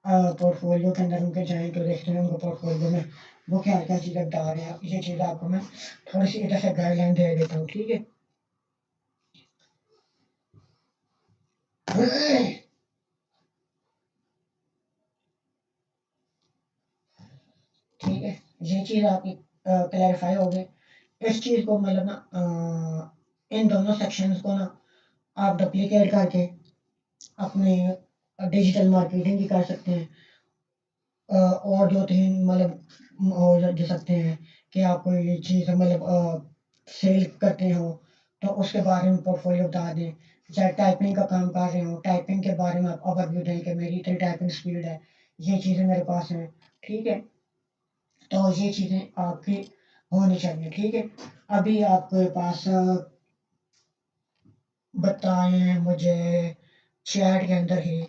पोर्टफोलियो के अंदर उनके जाएँ तो देखते हैं उनको पोर्टफोलियो में वो क्या-क्या चीज़ें बता रहे हैं। ये चीज़ आपको मैं थोड़ी-सी इधर से गाइडलाइन दे देता हूँ, ठीक है? ठीक है, ये चीज़ आपकी क्लैरिफ़ाई हो गई। इस चीज़ को मतलब ना इन दोनों सेक्शंस को ना आप डुप्लिकेट करके अपने डिजिटल मार्केटिंग भी कर सकते हैं। और 2-3 मतलब और दे सकते हैं कि आप कोई चीज़ मतलब सेल करते हो, तो उसके बारे में पोर्टफोलियो बता दें। चाहे टाइपिंग का काम कर रहे हो, टाइपिंग के बारे में आप ओवरव्यू दें कि मेरी इतनी टाइपिंग स्पीड है, ये चीज़ें मेरे पास हैं, ठीक है? तो ये चीज़ें आपकी होनी चाहिए, ठीक है? अभी आपके पास बताएँ मुझे चैट के अंदर ही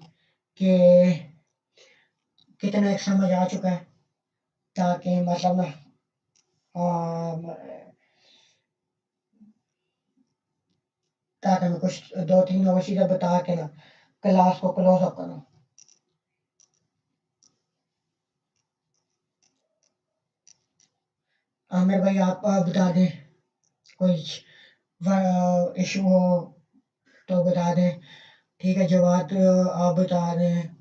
कि कितना एक समझ आ चुका है, ताकि मतलब ना अ, ताकि मैं कुछ 2-3 और चीज़ें बता के ना क्लास को क्लोज़ अप करूँ। आमिर भाई आप बता दें, कोई इशू हो तो बता दें, ठीक है? जवाब आप बता दें।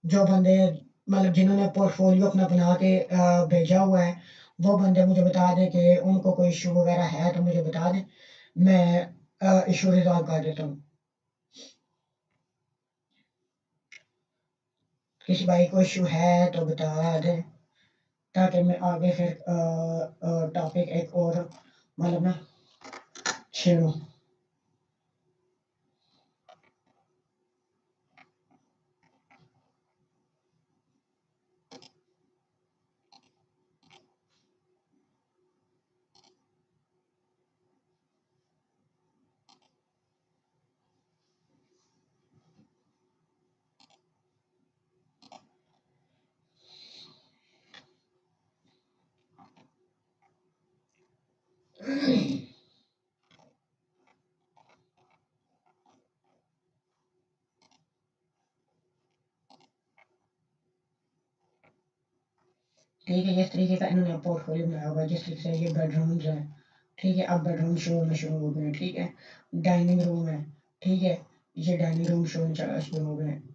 जो बंदे मतलब जिन्होंने पोर्टफोलियो अपना बना के भेजा हुआ है, वो बंदे मुझे बता दें कि उनको कोई इशू वगैरह है तो मुझे बता दें, मैं इशू रिज़ॉल्व कर देता हूँ। किसी भाई को इशू है तो बता दें, ताकि मैं आगे फिर टॉपिक एक और मतलब ना छेड़ूँ। ठीक है, जिस तरीके का इन्होंने पोर्टफोलियो बनाया हुआ है, जिस तरीके से ये बेडरूम्स हैं, ठीक है? अब बेडरूम शो होना शुरू हो गए हैं, ठीक है? डाइनिंग रूम है, ठीक है? ये डाइनिंग रूम शो होना शुरू हो गए हैं।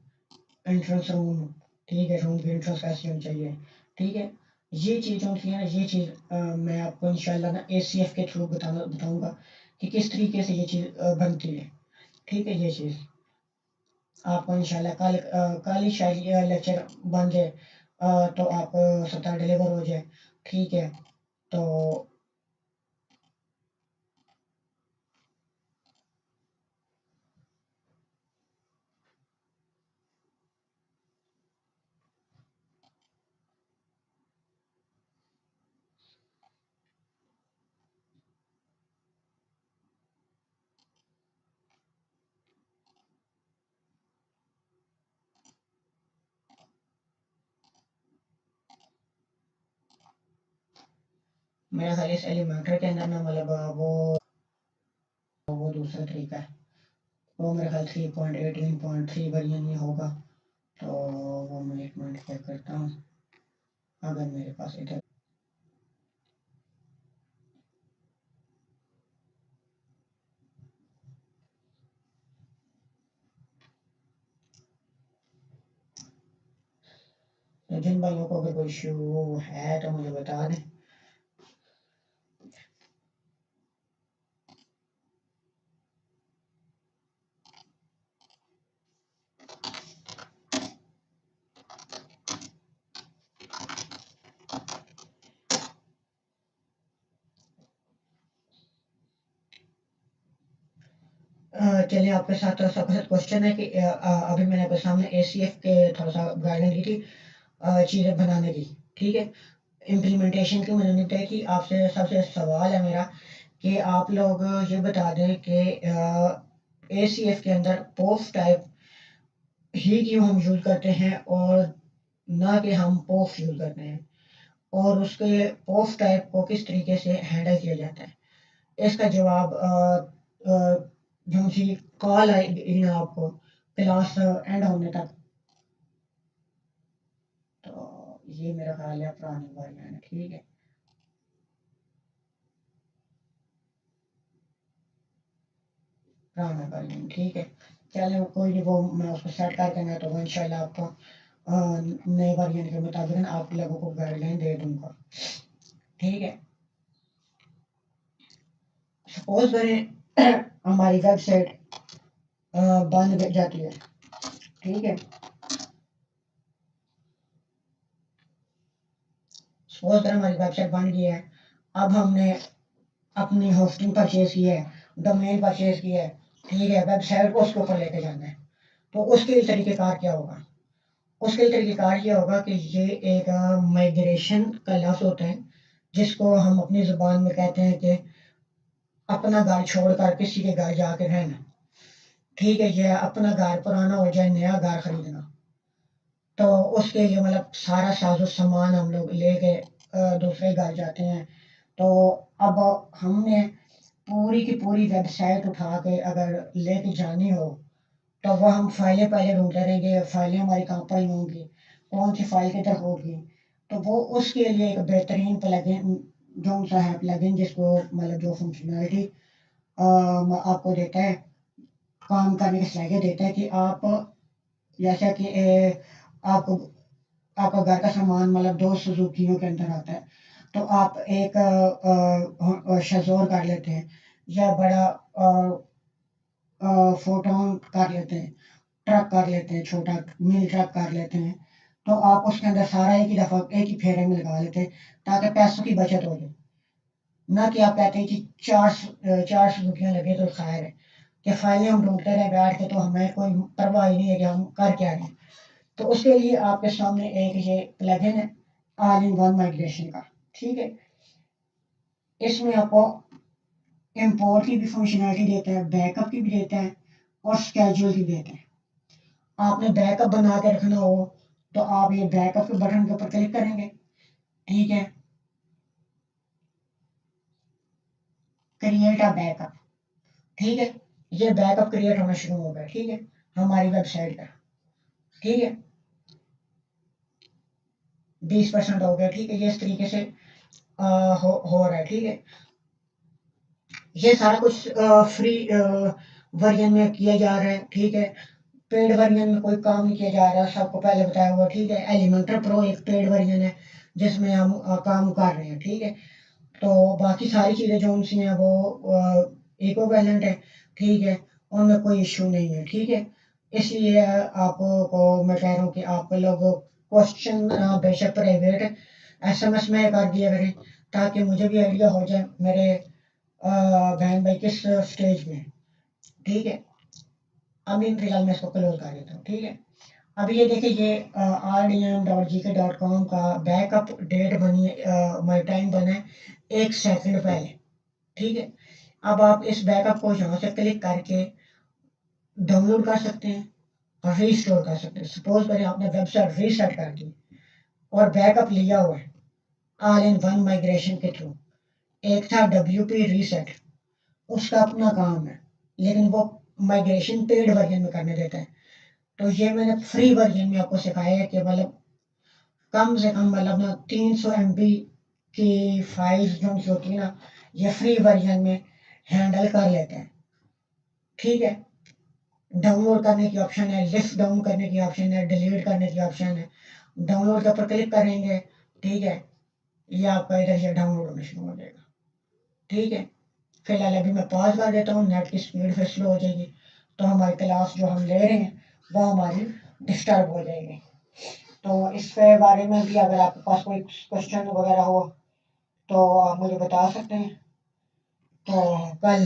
एंट्रेंस रूम, ठीक है? रूम की एंट्रेंस कैसी होनी चाहिए, ठीक है? ये चीज़ होती है ना, ये चीज़ मैं आपको इंशाल्लाह ना एसीएफ के थ्रू बताऊँगा कि किस तरीके से ये चीज़ बनती है, ठीक है? ये चीज़ आपको इंशाल्लाह कल ही शायद ये लेक्चर बन जाए, तो आप सप्ताह डिलीवर हो जाए, ठीक है? तो मेरा ख़्याल इस एलिमेंटर के अंदर ना मतलब वो दूसरा तरीका है। वो मेरा ख़्याल 3.18.3 वर्ज़न में होगा। तो वो मैं 1 मिनट चेक करता हूँ। अगर मेरे पास इधर तो जिन भाइयों को अगर कोई इश्यू है तो मुझे बता दें। चलिए आपके साथ सबके साथ क्वेश्चन है कि अभी मैंने आपके सामने एसीएफ के थोड़ा-सा गाइडलाइन दी थी चीज़ें बनाने की, ठीक है? इम्प्लीमेंटेशन की मैंने तय की। आपसे सबसे सवाल है मेरा कि आप लोग ये बता दें कि एसीएफ के अंदर पोस्ट टाइप ही क्यों हम यूज़ करते हैं और ना कि हम पोस्ट यूज़ करते हैं। और उसके पोस्ट टाइप को किस तरीके से हैंडल किया जाता है, इसका जवाब जो सी कॉल आएगी ना आपको क्लास एंड होने तक। तो ये मेरा ख्याल है पुरानी वर्जन है, ठीक है। पुराना वर्जन ठीक है, चलो कोई नहीं, वो मैं उसको सेट करके मैं तो इंशाल्लाह आपको नए वर्जन के मुताबिक आप लोगों को गाइडलाइन दे दूंगा, ठीक है। सपोज करें हमारी वेबसाइट बंद जाती है, ठीक है। सपोज करें हमारी वेबसाइट बन गई है, अब हमने अपनी होस्टिंग परचेज की है, डोमेन परचेज की है, ठीक है, वेबसाइट को उसके ऊपर लेके जाना है। तो उसके लिए तरीक़ेकार क्या होगा, उसके लिए तरीक़ेकार ये होगा कि ये एक माइग्रेशन का लफ्ज़ होता है, जिसको हम अपनी ज़ुबान में कहते हैं कि अपना घर छोड़कर किसी के घर जाके रहना, ठीक है। ये अपना घर पुराना हो जाए, नया घर खरीदना, तो उसके लिए मतलब सारा साजो सामान हम लोग लेके दूसरे घर जाते हैं। तो अब हमने पूरी की पूरी वेबसाइट उठा के अगर लेके जानी हो, तो वह हम फाइलें पहले ढूंढते रहेंगे, फाइलें हमारी कहाँ पड़ी होंगी, कौन सी फाइल किधर होगी। तो वो उसके लिए एक बेहतरीन प्लगइन जो सा है प्लगइन, जिसको मतलब जो फंक्शनैलिटी आपको देता है, काम करने की सलाहियत देता है कि आप जैसा कि आपको आपका घर का सामान मतलब दो सुजुकियों के अंदर आता है, तो आप एक शज़ोर कर लेते हैं, या बड़ा फोटोन कर लेते हैं, ट्रक कर लेते हैं, छोटा मिनी ट्रक कर लेते हैं। तो आप उसके अंदर सारा एक ही दफ़ा एक ही फेरे में लगा लेते हैं, ताकि पैसों की बचत हो जाए। ना कि आप कहते हैं कि चार सुजुकियाँ लगे तो खैर है, कि फाइलें हम ढूंढते रहे बैठ के, तो हमें कोई परवाह ही नहीं है कि हम कर क्या रहे हैं। तो उसके लिए आपके सामने एक ये प्लगइन है ऑल इन वन माइग्रेशन का, ठीक है। इसमें आपको इंपोर्ट की भी फंक्शनैलिटी देता है, बैकअप की भी देता है, और स्केड्यूल की देता है। आपने बैकअप बना के रखना हो, तो आप ये बैकअप के बटन के ऊपर क्लिक करेंगे, ठीक है, क्रिएट अ बैकअप, ठीक है। ये बैकअप क्रिएट होना शुरू हो गया, ठीक है, हमारी वेबसाइट का, ठीक है। 20% हो गया, ठीक है, ये इस तरीके से हो रहा है, ठीक है। ये सारा कुछ फ्री वर्जन में किया जा रहा है, ठीक है। पेड वर्जन में कोई काम नहीं किया जा रहा, सबको पहले बताया हुआ, ठीक है। एलिमेंटर प्रो एक पेड वर्जन है जिसमें हम काम कर रहे हैं, ठीक है। तो बाकी सारी चीज़ें जो उनसी हैं वो इक्विवेलेंट है, ठीक है, उनमें कोई इशू नहीं है, ठीक है। इसलिए आपको मैं कह रहा हूँ कि आप लोग क्वेश्चन बेशक प्राइवेट एसएमएस में कर दिया करें, ताकि मुझे भी आइडिया हो जाए मेरे बहन भाई किस स्टेज में, ठीक है। अभी फिलहाल मैं इसको क्लोज कर देता हूँ, ठीक है। अभी ये देखिए, ये rdm.gk.com का बैकअप डेट बनी है, माई टाइम बना है 1 सेकंड पहले, ठीक है। अब आप इस बैकअप को यहाँ से क्लिक करके डाउनलोड कर सकते हैं, रीस्टोर कर सकते हैं। सपोज करें आपने वेबसाइट रीसेट कर दी और बैकअप लिया हुआ है ऑल इन वन माइग्रेशन के थ्रू। एक था WP रीसेट, उसका अपना काम है, लेकिन वो माइग्रेशन पेड वर्जन में करने देता है। तो ये मैंने फ्री वर्जन में आपको सिखाया है कि मतलब कम से कम मतलब ना 300 MB की फाइल्स जो होती है ना, ये फ्री वर्जन में हैंडल कर लेते हैं, ठीक है। डाउनलोड करने की ऑप्शन है, लिस्ट डाउन करने की ऑप्शन है, डिलीट करने की ऑप्शन है। डाउनलोड के ऊपर क्लिक करेंगे, ठीक है, ये आपका इधर से डाउनलोड होना शुरू हो जाएगा, ठीक है। फिलहाल अभी मैं पॉज कर देता हूँ, नेट की स्पीड फिर स्लो हो जाएगी, तो हमारी क्लास जो हम ले रहे हैं वो हमारी डिस्टर्ब हो जाएगी। तो इसके बारे में भी अगर आपके पास कोई क्वेश्चन वगैरह हो तो आप मुझे बता सकते हैं। तो कल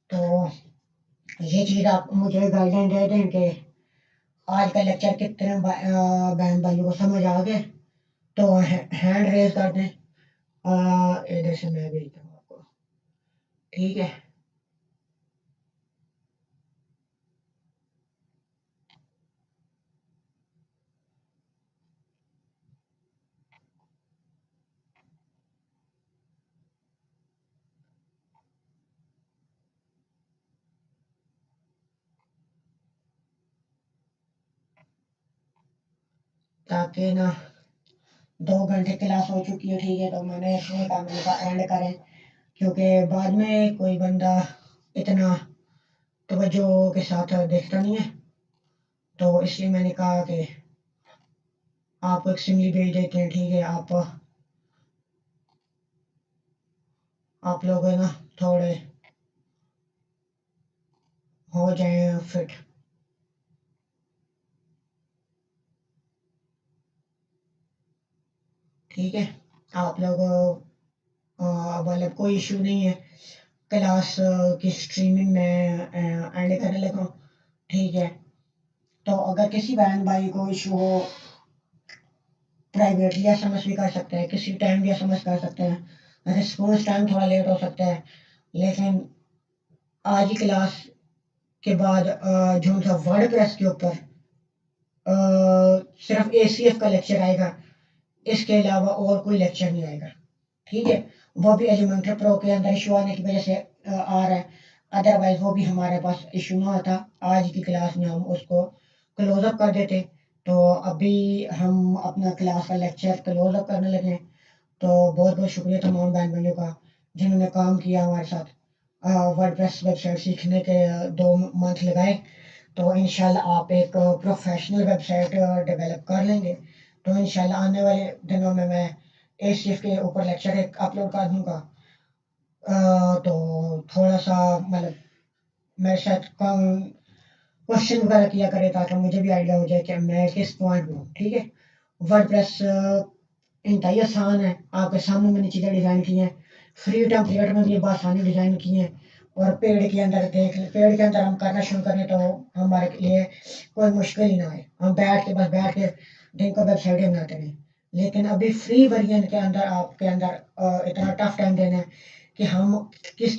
तो ये चीज़ आप मुझे गाइडलाइन दे दें कि आज का लेक्चर कितने बहन भाइयों को समझ आ गए, तो हैंड रेज कर दें, इधर से मैं भेजता हूँ आपको, ठीक है। ताकि ना 2 घंटे क्लास हो चुकी है, ठीक है, तो मैंने इसलिए कहा मैंने कहा एंड करें, क्योंकि बाद में कोई बंदा इतना तवज्जो के साथ देखता नहीं है। तो इसलिए मैंने कहा कि आपको एक सिमली भेज देते हैं, ठीक है, आप लोग है ना थोड़े हो जाए फिट। ठीक है, आप लोग मतलब कोई इशू नहीं है, क्लास की स्ट्रीमिंग में एंड करने लगा हूँ, ठीक है। तो अगर किसी बहन भाई को इशू हो, प्राइवेटली एसएमएस भी कर सकते हैं, किसी टाइम भी एसएमएस कर सकते हैं, रिस्पॉन्स टाइम थोड़ा लेट हो सकता है, लेकिन आज की क्लास के बाद जो सा वर्ड प्रेस के ऊपर सिर्फ एसीएफ का लेक्चर आएगा, इसके अलावा और कोई लेक्चर नहीं आएगा, ठीक है। वो भी एलिमेंट्री प्रो के अंदर इशू आने की वजह से आ रहा है, अदरवाइज वो भी हमारे पास इशू ना आता, आज की क्लास में हम उसको क्लोज अप कर देते। तो अभी हम अपना क्लास का लेक्चर क्लोज अप करने लगे हैं। तो बहुत बहुत शुक्रिया तमाम बहन भाइयों का जिन्होंने काम किया हमारे साथ, वर्डप्रेस वेबसाइट सीखने के 2 मंथ लगाए। तो इंशाल्लाह आप एक प्रोफेशनल वेबसाइट डेवलप कर लेंगे। तो इंशाल्लाह आने वाले दिनों में मैं एसीएफ के ऊपर लेक्चर एक अपलोड कर दूंगा। तो थोड़ा सा मतलब मेरे साथ कम क्वेश्चन वगैरह किया करे ताकि मुझे भी आइडिया हो जाए कि मैं किस पॉइंट में हूँ, ठीक है। वर्डप्रेस इंतहाई आसान है, आपके सामने मैंने चीज़ें डिज़ाइन की हैं, फ्री टेम्पलेट में भी ये आसानी डिज़ाइन की हैं। और पेड़ के अंदर देख पेड़ के अंदर हम करना शुरू करें तो हमारे लिए कोई मुश्किल ही ना आए, हम बैठ के दिन को वेबसाइटें बनाते रहें। लेकिन अभी फ्री वर्जन के अंदर आपके अंदर इतना टफ टाइम देना है कि हम किस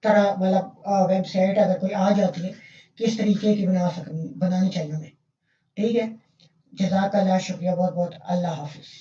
तरह मतलब वेबसाइट अगर कोई आ जाती है किस तरीके की बनानी चाहिए हमें, ठीक है। जज़ाकल्लाह, शुक्रिया बहुत बहुत, अल्लाह हाफिज़।